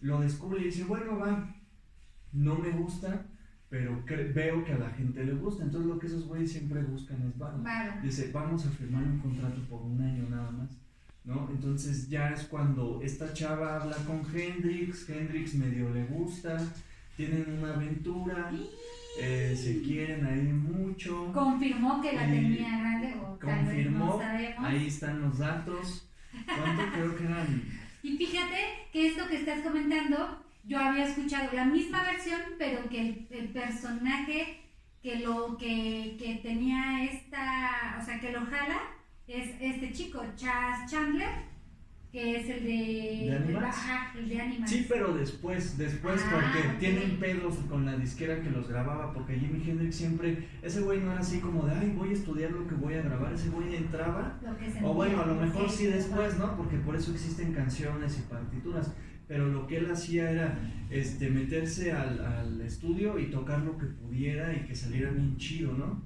lo descubre y dice, bueno, va, no me gusta, pero veo que a la gente le gusta. Entonces lo que esos güeyes siempre buscan es varo. Dice, vamos a firmar un contrato por un año nada más, ¿no? Entonces ya es cuando esta chava habla con Hendrix medio le gusta, tienen una aventura, se quieren ahí mucho. Confirmó que la tenía grande o tal vez no sabemos. Ahí están los datos. ¿Cuánto creo que eran? Y fíjate que esto que estás comentando, yo había escuchado la misma versión, pero que el personaje que tenía o sea, que lo jala, es este chico, Chas Chandler, que es el de Animals. El de Animals. Sí, pero después porque tienen pedos con la disquera que los grababa, porque Jimi Hendrix siempre, ese güey no era así como de, voy a estudiar lo que voy a grabar, ese güey entraba, o bueno, a lo mejor sí después, ¿no? Porque por eso existen canciones y partituras. Pero lo que él hacía era meterse al estudio y tocar lo que pudiera y que saliera bien chido, ¿no?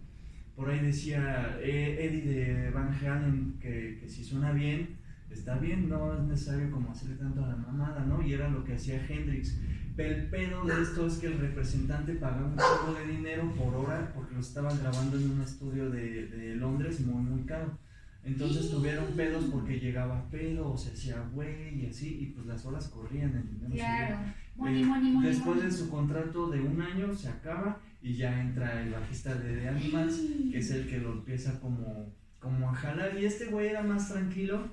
Por ahí decía Eddie de Van Halen que si suena bien, está bien, no es necesario como hacerle tanto a la mamada, ¿no? Y era lo que hacía Hendrix. Pero el pedo de esto es que el representante pagaba un poco de dinero por hora porque lo estaban grabando en un estudio de Londres muy, muy caro. Entonces tuvieron pedos porque llegaba pedo o se hacía güey y así, y pues las horas corrían, el dinero Claro. seguía. Money. Después de su contrato de 1 año se acaba y ya entra el bajista de The Animals, que es el que lo empieza como a jalar, y este güey era más tranquilo,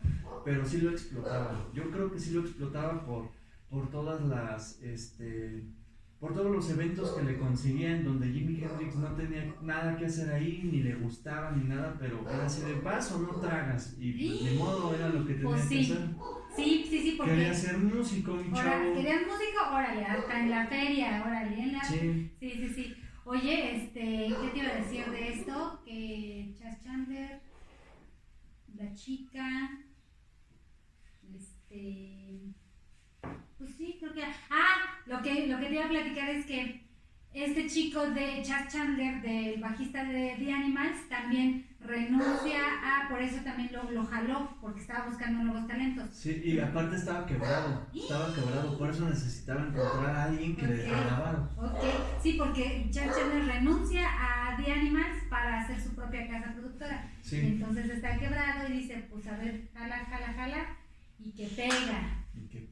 pero sí lo explotaba. Yo creo que sí lo explotaba por todas las, por todos los eventos que le conseguían, donde Jimi Hendrix no tenía nada que hacer ahí, ni le gustaba ni nada, pero era así de vas o no tragas, y pues de modo era lo que tenía Pues que hacer. Sí, porque Quería ser músico, mi chavo. ¿querías músico? Órale, hasta en la feria, órale, en la... Sí. Sí. Oye, ¿qué te iba a decir de esto? Que Chas Chandler, la chica, pues sí, creo que... lo que te iba a platicar es que este chico de Chas Chandler, del bajista de The Animals, también renuncia por eso también lo jaló, porque estaba buscando nuevos talentos. Sí, y aparte estaba quebrado, por eso necesitaba encontrar a alguien que le dejara la vara. Ok, sí, porque Chas Chandler renuncia a The Animals para hacer su propia casa productora. Sí. Y entonces está quebrado y dice, pues a ver, jala, y que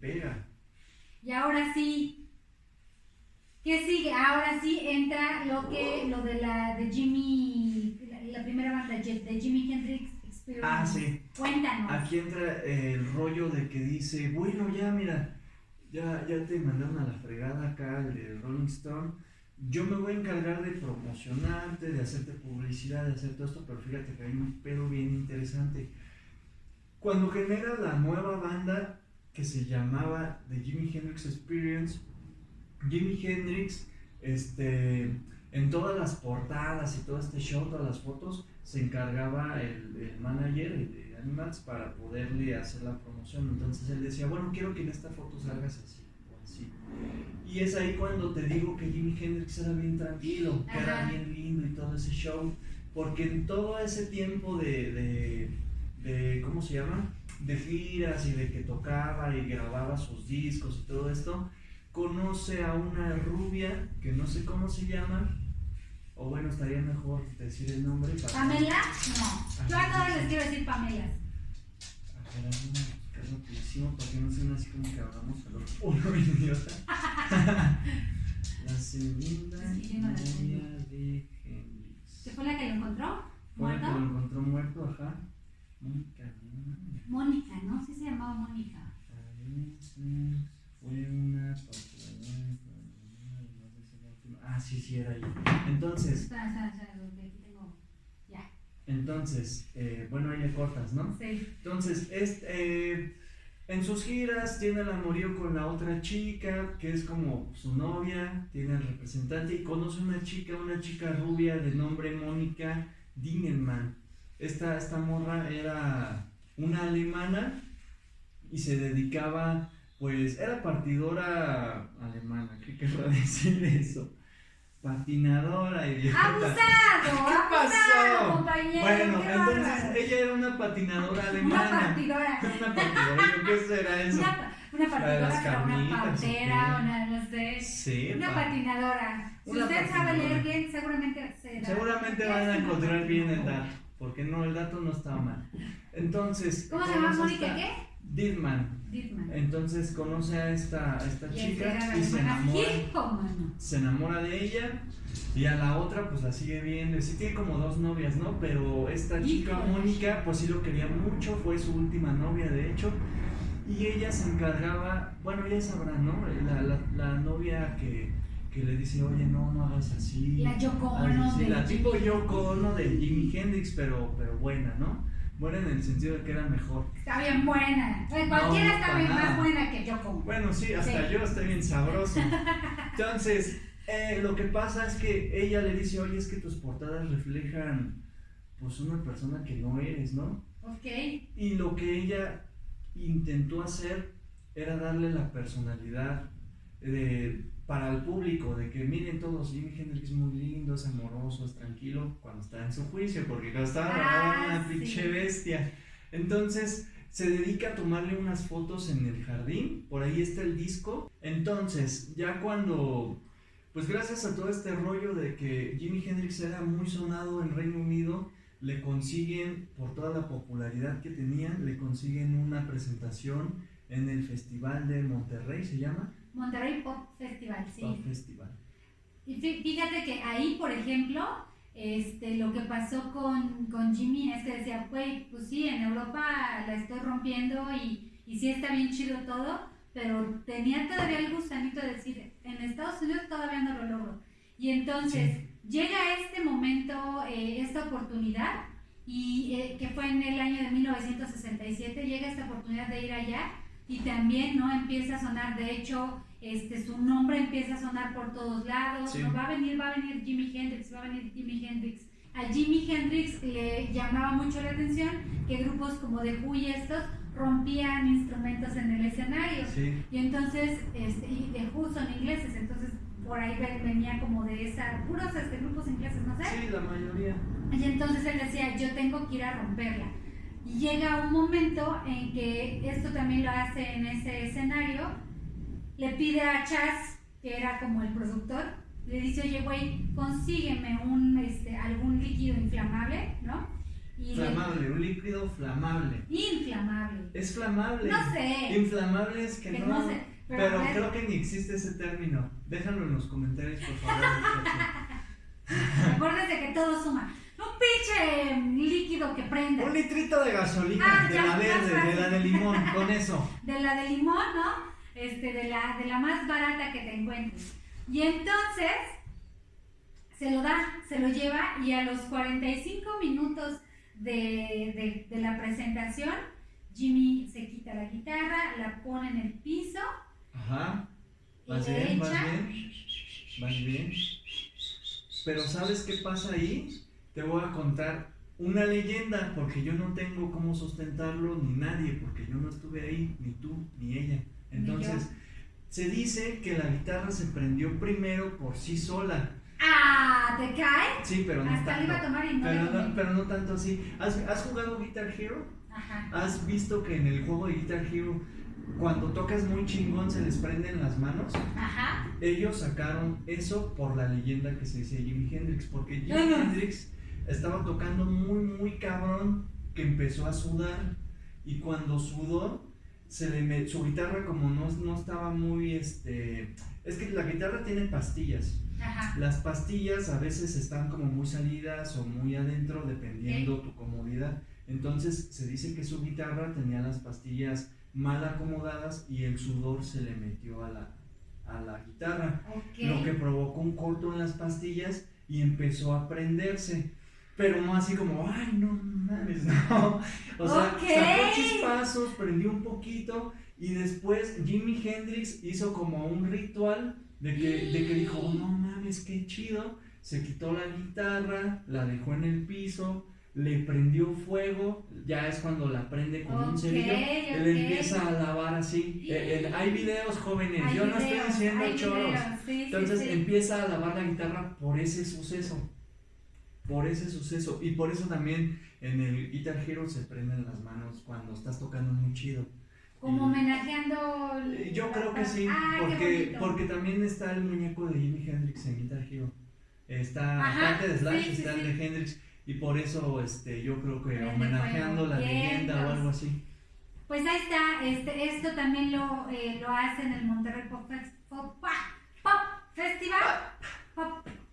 pega. Y ahora sí, ¿qué sigue? Ahora sí entra lo de Jimmy, la primera banda de Jimi Hendrix Experience. Sí. Cuéntanos. Aquí entra el rollo de que dice, bueno, ya mira, ya te mandaron a la fregada acá el de Rolling Stone. Yo me voy a encargar de promocionarte, de hacerte publicidad, de hacer todo esto, pero fíjate que hay un pedo bien interesante. Cuando genera la nueva banda que se llamaba The Jimi Hendrix Experience, Jimi Hendrix, en todas las portadas y todo este show, todas las fotos, se encargaba el manager de Animals para poderle hacer la promoción. Entonces él decía, bueno, quiero que en esta foto salgas así o así. Y es ahí cuando te digo que Jimi Hendrix era bien tranquilo, que era bien lindo y todo ese show, porque en todo ese tiempo de ¿cómo se llama? De giras y de que tocaba y grababa sus discos y todo esto, conoce a una rubia que no sé cómo se llama, o bueno, estaría mejor decir el nombre. ¿Pamela? No. Yo a todas les quiero decir Pamelas. A ver, hazme una rapidísimo para que no suene así como que hablamos a los uno idiota. La segunda novia de Hendrix. ¿Qué fue la que lo encontró? Fue la que lo ¿Muerto? encontró muerto, ajá. Mónica, ¿no? Sí se llamaba Mónica. Fue una. Sí, era ella. Entonces. Espera, aquí tengo. Ya. Entonces, bueno, ahí le cortas, ¿no? Sí. Entonces, en sus giras tiene el amorío con la otra chica, que es como su novia, tiene el representante y conoce una chica rubia de nombre Mónica Dingelmann. Esta morra era una alemana y se dedicaba, pues, era partidora alemana, ¿qué querrá decir eso? Patinadora, idiota. ¡Abusado! ¿Qué pasó? Compañero, Bueno, qué entonces bárbaro. ella era una patinadora alemana. Una partidora. Una partidora, ¿qué será eso? Una La de las patinadora, pero una carnitas, pantera, ¿o qué? una, no sé. Sí, Una patinadora. Si Una usted sabe patinadora. leer bien, seguramente se da. Seguramente van a encontrar bien el dato, porque no, el dato no está mal. Entonces, ¿Cómo se llama conoce a Mónica esta qué? Dillman. Ditman. Entonces conoce a esta chica y se enamora de ella, y a la otra pues la sigue viendo. Sí tiene como 2 novias, ¿no? Pero esta chica Mónica pues sí lo quería mucho, fue su última novia de hecho, y ella se encargaba, bueno, ella sabrá, ¿no? La novia que le dice, oye, no hagas así. La Yoko Ono de la tipo Jimi Yoko Ono de Jimi Hendrix, pero buena, ¿no? Buena en el sentido de que era mejor. Está bien buena. Cualquiera está bien más buena que Yoko. Bueno, sí, hasta yo estoy bien sabroso. Entonces, lo que pasa es que ella le dice, oye, es que tus portadas reflejan pues una persona que no eres, ¿no? Ok. Y lo que ella intentó hacer era darle la personalidad para el público, de que miren todos, Jimi Hendrix es muy lindo, es amoroso, es tranquilo, cuando está en su juicio, porque cuando estaba grabando una pinche bestia. Entonces se dedica a tomarle unas fotos en el jardín, por ahí está el disco. Entonces, ya cuando, pues gracias a todo este rollo de que Jimi Hendrix era muy sonado en Reino Unido, le consiguen, por toda la popularidad que tenían, le consiguen una presentación en el Festival de Monterrey, ¿se llama? Monterrey Pop Festival, sí. Pop Festival. Y fíjate que ahí, por ejemplo, lo que pasó con Jimmy es que decía, güey, pues sí, en Europa la estoy rompiendo y sí está bien chido todo, pero tenía todavía el gusanito de decir, en Estados Unidos todavía no lo logro. Y entonces llega este momento, esta oportunidad, y que fue en el año de 1967, llega esta oportunidad de ir allá y también, ¿no? Empieza a sonar, de hecho, su nombre empieza a sonar por todos lados, ¿no? Va a venir Jimi Hendrix, A Jimi Hendrix le llamaba mucho la atención que grupos como The Who y estos rompían instrumentos en el escenario. Sí. Y entonces, y The Who son ingleses, entonces por ahí venía como de esa, puros grupos ingleses, no sé. Sí, la mayoría. Y entonces él decía, yo tengo que ir a romperla. Y llega un momento en que esto también lo hace en ese escenario, le pide a Chas, que era como el productor, le dice, oye, güey, consígueme algún líquido inflamable, ¿no? Y un líquido flamable. Inflamable. Es flamable. No sé. Inflamable es que no. sé. Pero creo que ni existe ese término. Déjalo en los comentarios, por favor. Acuérdense que todo suma. Un pinche líquido que prenda. Un litrito de gasolina, de la verde, de la de limón, con eso. De la de limón, ¿no? De la más barata que te encuentres. Y entonces se lo lleva, y a los 45 minutos de la presentación, Jimmy se quita la guitarra, la pone en el piso. Ajá. Vas bien. Pero ¿sabes qué pasa ahí? Te voy a contar una leyenda, porque yo no tengo cómo sustentarlo, ni nadie, porque yo no estuve ahí, ni tú, ni ella. Entonces, se dice que la guitarra se prendió primero por sí sola. Ah, ¿te cae? Sí, pero no hasta tanto. Le iba a tomar y no pero no tanto así. ¿Has jugado Guitar Hero? Ajá. ¿Has visto que en el juego de Guitar Hero, cuando tocas muy chingón, se les prenden las manos? Ajá. Ellos sacaron eso por la leyenda que se dice de Jimi Hendrix, porque Jimi Hendrix estaba tocando muy, muy cabrón, que empezó a sudar, y cuando sudó, su guitarra, como no estaba muy, es que la guitarra tiene pastillas. Ajá. Las pastillas a veces están como muy salidas o muy adentro, dependiendo tu comodidad. Entonces se dice que su guitarra tenía las pastillas mal acomodadas y el sudor se le metió a la guitarra, lo que provocó un corto en las pastillas y empezó a prenderse. Pero no así como, ay, no mames, no. O sea, sacó chispazos, prendió un poquito, y después Jimi Hendrix hizo como un ritual de que dijo, oh, no mames, qué chido. Se quitó la guitarra, la dejó en el piso, le prendió fuego, ya es cuando la prende con un cerillo, él empieza a lavar así. Hay videos, jóvenes, yo no estoy diciendo choros. Entonces empieza a lavar la guitarra por ese suceso. Y por eso también en el Guitar Hero se prenden las manos cuando estás tocando muy chido. Como homenajeando. Yo creo que sí, porque también está el muñeco de Jimi Hendrix en Guitar Hero. Aparte de Slash, está el de Hendrix, y por eso yo creo que homenajeando la leyenda o algo así. Pues ahí está, esto también lo hace en el Monterrey Pop Festival.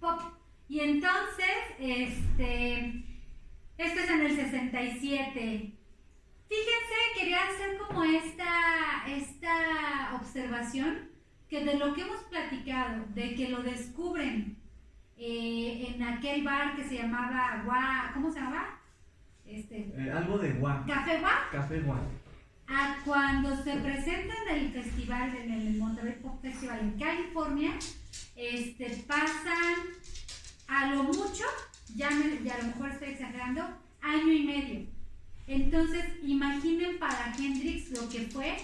Pop. Y entonces, esto es en el 67. Fíjense, quería hacer como esta observación, que de lo que hemos platicado, de que lo descubren en aquel bar que se llamaba ¿cómo se llamaba? Algo de Gua. ¿Café Gua? Café Gua. A cuando se presenta en el festival, en el Monterrey Pop Festival en California, pasan a lo mucho, ya a lo mejor estoy exagerando, año y medio. Entonces, imaginen para Hendrix lo que fue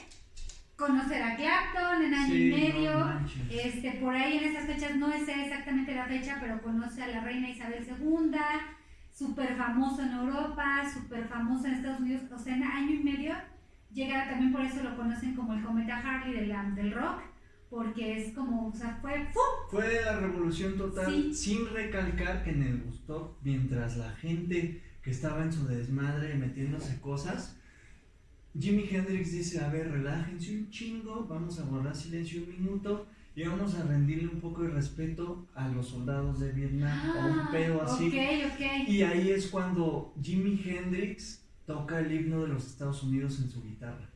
conocer a Clapton en año y medio. No, por ahí en esas fechas, no sé exactamente la fecha, pero conoce a la reina Isabel II, súper famoso en Europa, súper famoso en Estados Unidos. O sea, en año y medio llega, también por eso lo conocen como el cometa Harley del rock, porque es como, o sea, fue la revolución total, sí. Sin recalcar que en el Woodstock, mientras la gente que estaba en su desmadre metiéndose cosas, Jimi Hendrix dice, a ver, relájense un chingo, vamos a guardar silencio un minuto y vamos a rendirle un poco de respeto a los soldados de Vietnam, o un pedo así. Ok. Y ahí es cuando Jimi Hendrix toca el himno de los Estados Unidos en su guitarra.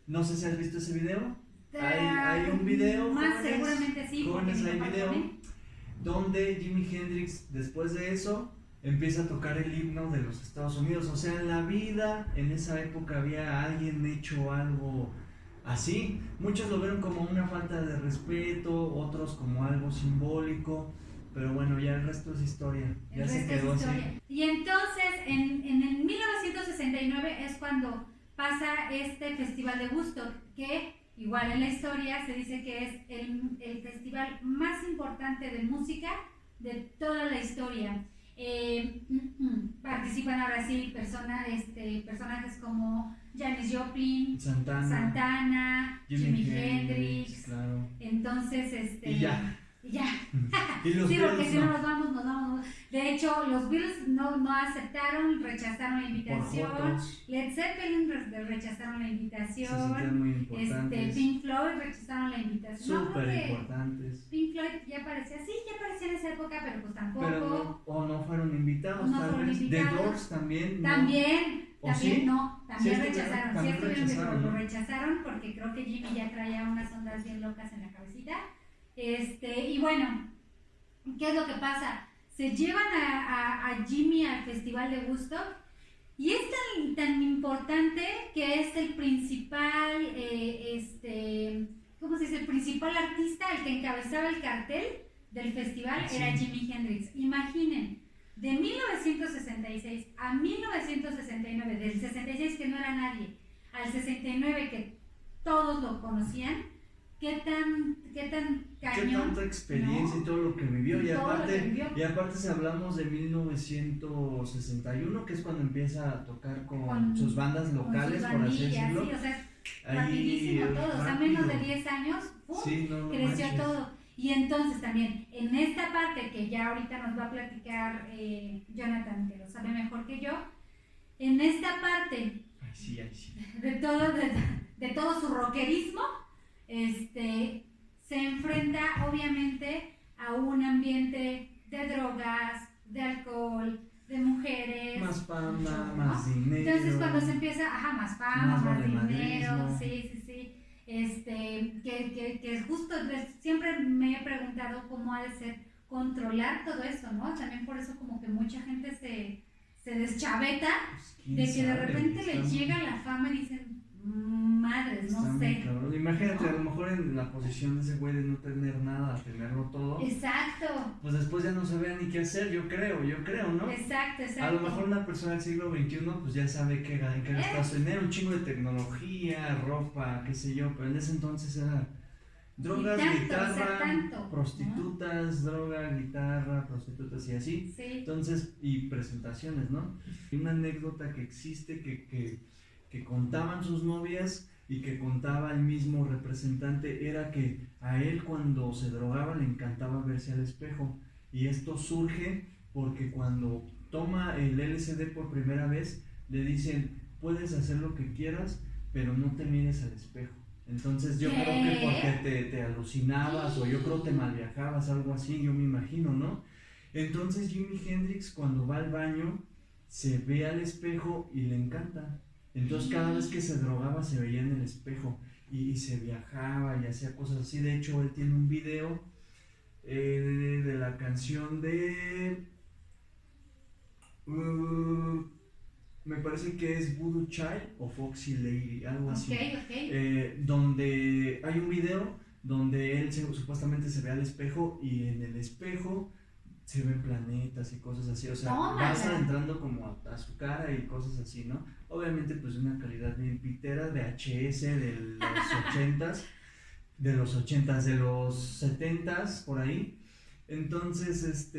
No sé si has visto ese video. Hay un video, más jóvenes, seguramente sí, jóvenes, hay video donde Jimi Hendrix, después de eso, empieza a tocar el himno de los Estados Unidos. O sea, en la vida, en esa época había alguien hecho algo así. Muchos lo vieron como una falta de respeto, otros como algo simbólico, pero bueno, ya el resto es historia. Ya se quedó así. Y entonces, en el 1969 es cuando pasa este festival de Woodstock, que igual en la historia se dice que es el festival más importante de música de toda la historia. Participan ahora sí personajes como Janis Joplin, Santana, Jimi Hendrix, claro. Entonces, y ya. Y los sí, Beatles, porque si no nos vamos. De hecho, los Beatles no aceptaron, rechazaron la invitación. Led Zeppelin rechazaron la invitación. Pink Floyd rechazaron la invitación. Súper importantes. Pink Floyd ya parecía en esa época, pero pues tampoco. Pero no fueron invitados, tal vez. The Doors también. También ¿sí? No, también rechazaron. Sí, rechazaron, lo rechazaron porque creo que Jimmy ya traía unas ondas bien locas en la cabecita. Y bueno, ¿qué es lo que pasa? Se llevan a Jimmy al festival de Woodstock y es tan importante que es el principal, ¿cómo se dice? El principal artista, el que encabezaba el cartel del festival era Jimi Hendrix. Imaginen, de 1966 a 1969, del 66 que no era nadie, al 69 que todos lo conocían. ¿Qué tan cañón? Qué tanta experiencia, ¿no? Y todo lo que vivió. Y aparte si hablamos de 1961, que es cuando empieza a tocar con sus bandas locales, por así decirlo. Sí, o sea, rapidísimo todo. O sea, menos de 10 años, creció todo. Y entonces también, en esta parte que ya ahorita nos va a platicar Jonathan, que lo sabe mejor que yo, en esta parte de todo su rockerismo, se enfrenta obviamente a un ambiente de drogas, de alcohol, de mujeres. Más fama, más dinero. Entonces cuando se empieza, más fama, más dinero, sí. Que justo siempre me he preguntado cómo ha de ser controlar todo esto, ¿no? También por eso como que mucha gente se deschaveta de que de repente les llega la fama y dicen, madres, no sé. Imagínate, a lo mejor en la posición de ese güey de no tener nada, tenerlo todo. Exacto. Pues después ya no sabía ni qué hacer, yo creo, ¿no? Exacto. A lo mejor una persona del siglo XXI pues ya sabe qué gastas, tener un chingo de tecnología, ropa, qué sé yo, pero en ese entonces era drogas, guitarra, prostitutas, droga, guitarra, prostitutas y así. Sí. Entonces, y presentaciones, ¿no? Y una anécdota que existe que contaban sus novias y que contaba el mismo representante era que a él cuando se drogaba le encantaba verse al espejo, y esto surge porque cuando toma el LSD por primera vez le dicen puedes hacer lo que quieras pero no te mires al espejo. Entonces yo creo que porque te alucinabas o yo creo te malviajabas, algo así, yo me imagino, ¿no? Entonces Jimi Hendrix cuando va al baño se ve al espejo y le encanta. Entonces cada vez que se drogaba se veía en el espejo y se viajaba y hacía cosas así. De hecho él tiene un video de la canción de me parece que es Voodoo Child o Foxy Lady, algo así. Donde hay un video donde él supuestamente se ve al espejo y en el espejo se ven planetas y cosas así, o sea, vas entrando como a su cara y cosas así, ¿no? Obviamente pues una calidad bien pitera, de VHS de los 80s, de los 70s, por ahí. Entonces,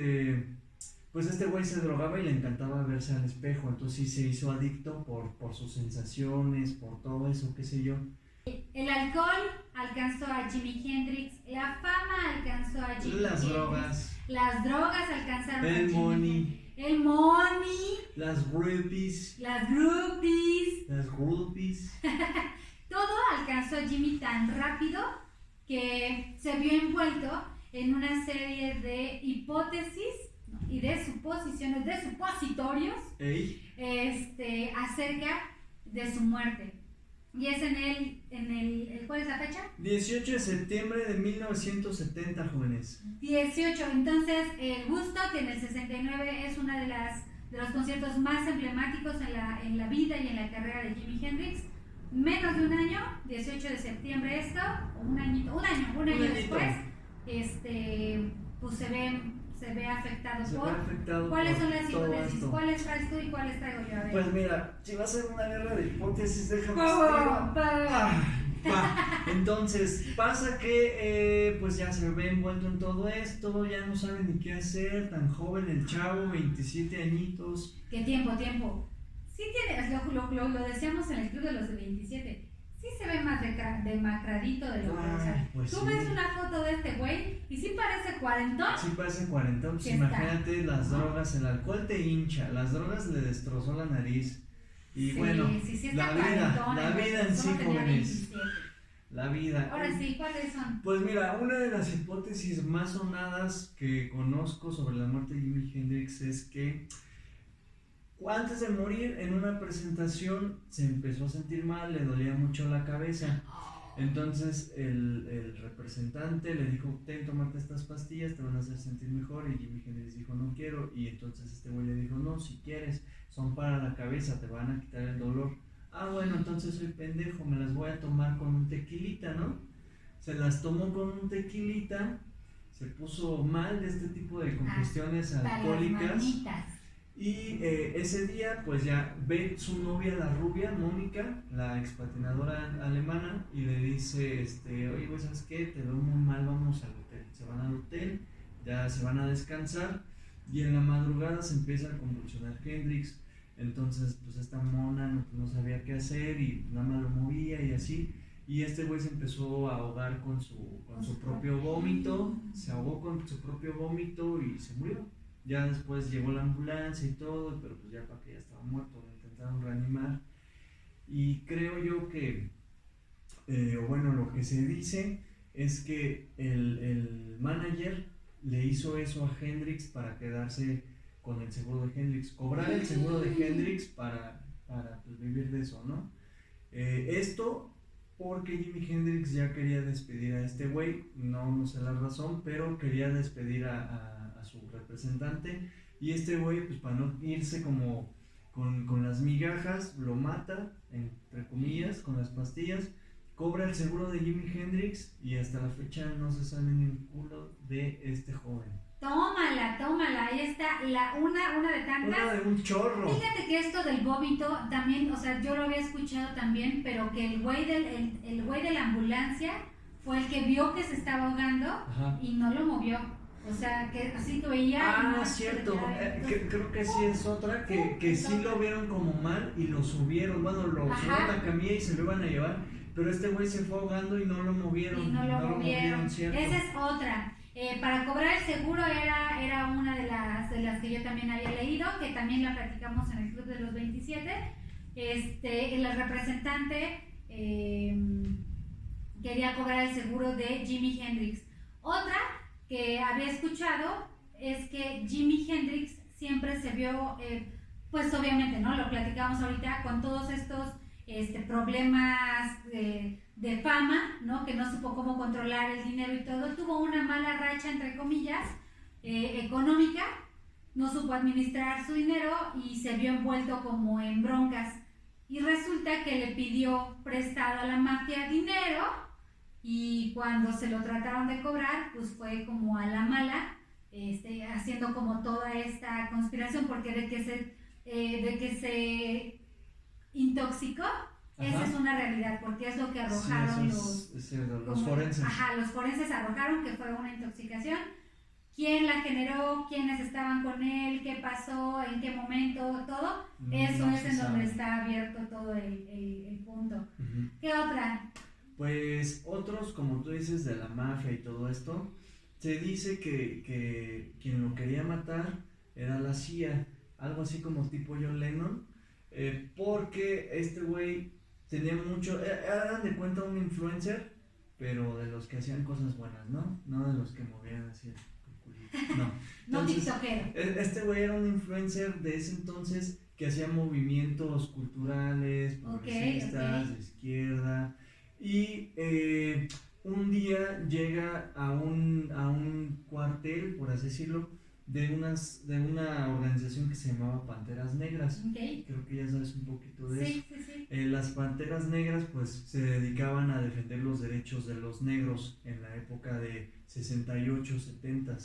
pues este güey se drogaba y le encantaba verse al espejo, entonces sí se hizo adicto por sus sensaciones, por todo eso, qué sé yo. El alcohol alcanzó a Jimi Hendrix, la fama alcanzó a Jimi Hendrix. Las drogas alcanzaron el a Jimi money. el money, las groupies, las groupies. Todo alcanzó a Jimmy tan rápido que se vio envuelto en una serie de hipótesis y de suposiciones, de supositorios, acerca de su muerte. Y es ¿cuál es la fecha? 18 de septiembre de 1970, jóvenes. 18, entonces el Woodstock en el 69 es uno de los conciertos más emblemáticos en la vida y en la carrera de Jimi Hendrix. Menos de un año, 18 de septiembre esto, o un año después, pues se ve afectado por... ¿Cuáles son las hipótesis? ¿Cuáles traes tú y cuáles traigo yo? A ver. Pues mira, si va a ser una guerra de hipótesis, déjame Entonces, pasa que pues ya se ve envuelto en todo esto, ya no sabe ni qué hacer, tan joven el chavo, 27 añitos. ¿Qué tiempo? Sí tiene, lo decíamos en el club de los de 27. Sí se ve más demacradito de lo que, o sea, pues tú sí. ves una foto de este güey y sí parece cuarentón. Sí parece cuarentón, pues imagínate las drogas, el alcohol te hincha, las drogas le destrozó la nariz. Y sí, bueno, sí la vida en sí, jóvenes. 27. La vida. Ahora sí, ¿cuáles son? Pues mira, una de las hipótesis más sonadas que conozco sobre la muerte de Jimi Hendrix es que antes de morir en una presentación se empezó a sentir mal, le dolía mucho la cabeza. Entonces el representante le dijo, tómate estas pastillas, te van a hacer sentir mejor. Y Jimi Hendrix dijo, no quiero. Y entonces este güey le dijo, no, si quieres, son para la cabeza, te van a quitar el dolor. Ah, bueno, entonces soy pendejo, me las voy a tomar con un tequilita, ¿no? Se las tomó con un tequilita, se puso mal de este tipo de congestiones alcohólicas. Y ese día, pues ya ve su novia, la rubia, Mónica, la expatinadora alemana, y le dice, oye, güey, ¿sabes qué? Te veo muy mal, vamos al hotel. Se van al hotel, ya se van a descansar, y en la madrugada se empieza a convulsionar Hendrix. Entonces, pues esta mona no sabía qué hacer y nada más lo movía y así. Y este güey se empezó a ahogar con su propio vómito, se ahogó con su propio vómito y se murió. Ya después llegó la ambulancia y todo, pero pues ya para que ya estaba muerto, lo intentaron reanimar. Y creo yo que, bueno, lo que se dice es que el manager le hizo eso a Hendrix para quedarse con el seguro de Hendrix, cobrar el seguro de Hendrix para pues, vivir de eso, ¿no? Esto porque Jimi Hendrix ya quería despedir a este güey, no sé la razón, pero quería despedir a su representante, y este güey, pues para no irse como con las migajas, lo mata, entre comillas, con las pastillas, cobra el seguro de Jimi Hendrix, y hasta la fecha no se sabe ni un culo de este joven. Tómala, ahí está una de tantas. Una de un chorro. Fíjate que esto del vómito también, o sea, yo lo había escuchado también, pero que el güey de la ambulancia fue el que vio que se estaba ahogando. Ajá. Y no lo movió. O sea, que así que veía. Ah, cierto. Creo que sí es otra, que sí lo vieron como mal y lo subieron. Bueno, lo subieron a la camilla y se lo iban a llevar. Pero este güey se fue ahogando y no lo movieron. Y no lo movieron, ¿cierto? Esa es otra. Para cobrar el seguro era una de las que yo también había leído, que también la platicamos en el Club de los 27. El representante quería cobrar el seguro de Jimi Hendrix. Otra que había escuchado es que Jimi Hendrix siempre se vio, pues obviamente, ¿no? Lo platicamos ahorita con todos estos problemas de fama, ¿no? Que no supo cómo controlar el dinero y todo. Tuvo una mala racha, entre comillas, económica, no supo administrar su dinero y se vio envuelto como en broncas. Y resulta que le pidió prestado a la mafia dinero, y cuando se lo trataron de cobrar, pues fue como a la mala, haciendo como toda esta conspiración, porque de que se intoxicó. Ajá. Esa es una realidad, porque es lo que arrojaron los forenses. Ajá, los forenses arrojaron que fue una intoxicación. ¿Quién la generó? ¿Quiénes estaban con él? ¿Qué pasó? ¿En qué momento? Todo. Eso es en donde está abierto todo el punto. Uh-huh. ¿Qué otra? Pues otros, como tú dices, de la mafia y todo esto, se dice que quien lo quería matar era la CIA, algo así como tipo John Lennon, porque este güey tenía mucho, hagan de cuenta un influencer, pero de los que hacían cosas buenas, ¿no? No de los que movían así el culito, no. No Entonces, tiktokero. este güey era un influencer de ese entonces que hacía movimientos culturales, progresistas, de izquierda, y un día llega a un cuartel, por así decirlo, de una organización que se llamaba Panteras Negras. Okay. Creo que ya sabes un poquito de eso. Sí. Las Panteras Negras pues se dedicaban a defender los derechos de los negros en la época de 68, 70.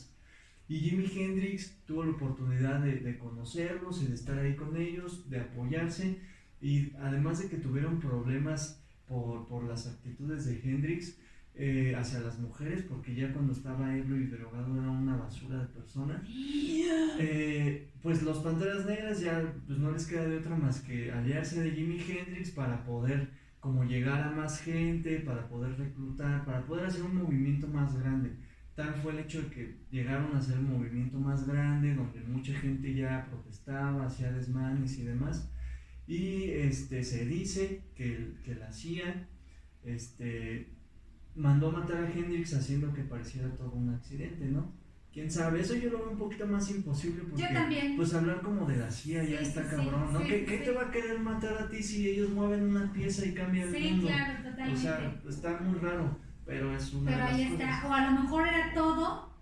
Y Jimi Hendrix tuvo la oportunidad de conocerlos y de estar ahí con ellos, de apoyarse, y además de que tuvieron problemas por las actitudes de Hendrix hacia las mujeres, porque ya cuando estaba ebrio y drogado era una basura de persona, pues los Panteras Negras ya pues no les queda de otra más que aliarse de Jimi Hendrix para poder como llegar a más gente, para poder reclutar, para poder hacer un movimiento más grande. Tal fue el hecho de que llegaron a hacer un movimiento más grande, donde mucha gente ya protestaba, hacía desmanes y demás. Y se dice que la CIA mandó matar a Hendrix haciendo que pareciera todo un accidente, ¿no? ¿Quién sabe? Eso yo lo veo un poquito más imposible porque Yo también. Pues hablar como de la CIA ya está cabrón, ¿no? ¿Qué te va a querer matar a ti si ellos mueven una pieza y cambian el mundo? Sí, claro, totalmente. O sea, está muy raro, pero es una Pero de las ahí cosas. está, o a lo mejor era todo,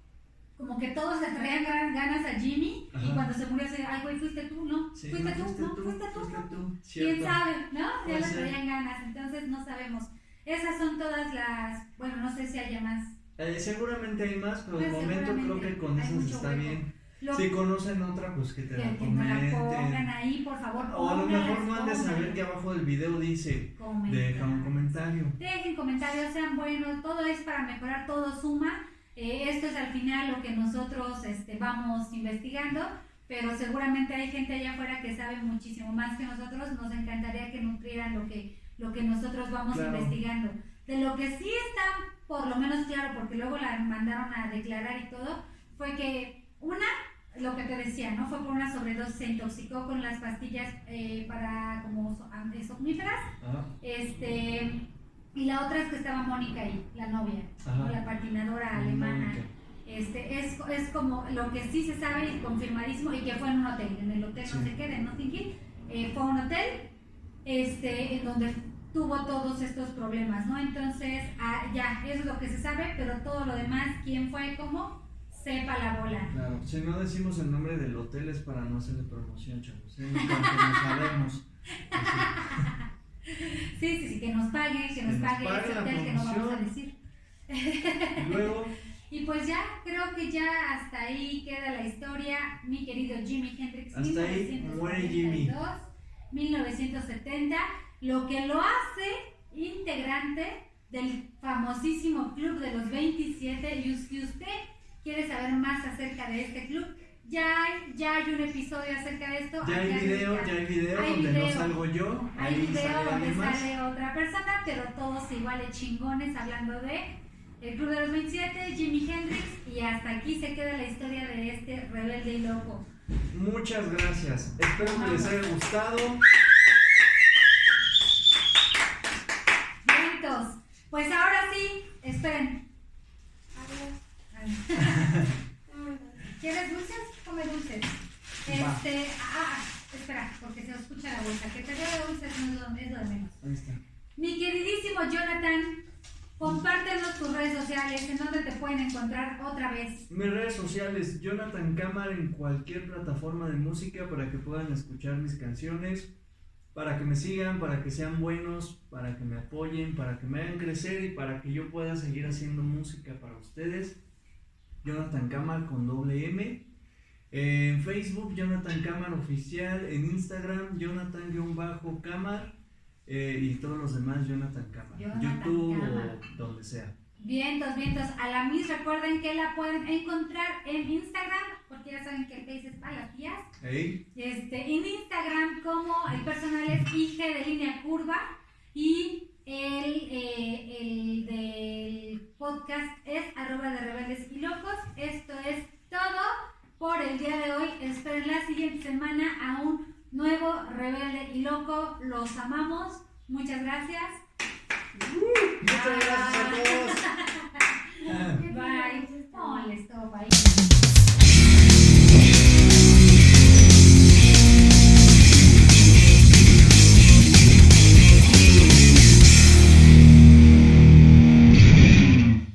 como que todos le traían ganas a Jimmy. Ajá. Y cuando se murió, ay, güey, fuiste tú, ¿no? Sí, fuiste no, tú, ¿no? Fuiste tú, ¿no? cierto. ¿Quién sabe, no? Ya Puede le ser. traían ganas, entonces no sabemos. Esas son todas las, bueno, no sé si haya más. Seguramente hay más, pero de Pues momento creo seguramente que con hay esas mucho está hueco. bien. Lo- Si conocen otra, pues que te la que no la pongan comenten. ahí, por favor. O a lo mejor pónganlas, no han de saber pónganlas. que abajo del video dice, Comenten. deja un comentario. Dejen comentarios, sean buenos, todo es para mejorar, todo suma. Esto es al final lo que nosotros vamos investigando, pero seguramente hay gente allá afuera que sabe muchísimo más que nosotros. Nos encantaría que nutrieran lo que nosotros vamos Claro. investigando. De lo que sí está por lo menos claro, porque luego la mandaron a declarar y todo, fue que lo que te decía, ¿no? Fue por una sobredosis, se intoxicó con las pastillas para como somníferas. Ajá. Y la otra es que estaba Mónica ahí, la novia, Ajá. la patinadora alemana. Mónica. Es como lo que sí se sabe y confirmadísimo, y que fue en un hotel, en el hotel Sí. no sé qué, de Notting Hill, fue un hotel en donde tuvo todos estos problemas, ¿no? Entonces, ya, eso es lo que se sabe, pero todo lo demás, quién fue, cómo, sepa la bola. Claro, si no decimos el nombre del hotel es para no hacerle promoción, chavos. Porque no sabemos. Sí, que nos pague ese pague la hotel que no vamos a promoción. decir. Y luego, Y pues ya, creo que ya hasta ahí queda la historia, mi querido Jimi Hendrix. Hasta ahí muere Jimi. 1970, lo que lo hace integrante del famosísimo Club de los 27. Y si usted quiere saber más acerca de este club, ya hay un episodio acerca de esto. ya hay video donde no salgo yo. Hay ahí video sale donde alguien más. sale otra persona, pero todos iguales chingones hablando de el Club de los 27, Jimi Hendrix, y hasta aquí se queda la historia de este rebelde y loco. Muchas gracias. Espero que les haya gustado. Vientos. Pues ahora sí, esperen. ¿Quieres dulces? Come dulces. Espera, porque se escucha la bolsa. Que te dé dulces no es lo de menos. Ahí está. Mi queridísimo Jonathan, compártenos tus redes sociales, en donde te pueden encontrar otra vez. Mis redes sociales, Jonathan Cámara en cualquier plataforma de música para que puedan escuchar mis canciones, para que me sigan, para que sean buenos, para que me apoyen, para que me hagan crecer y para que yo pueda seguir haciendo música para ustedes. Jonathan Cámara con doble M. En Facebook, Jonathan Cámara Oficial. En Instagram, Jonathan-Cámara. Y todos los demás, Jonathan Cámara. Jonathan YouTube Cámara. o donde sea. Vientos. A la Miss, recuerden que la pueden encontrar en Instagram, porque ya saben que el Face es para las tías. ¿Hey? En Instagram, como el personal es IG de línea curva, y el del podcast es @de rebeldes y locos. Esto es todo por el día de hoy. ver la siguiente semana a un nuevo Rebelde y Loco. Los amamos. Muchas gracias. Muchas gracias a todos.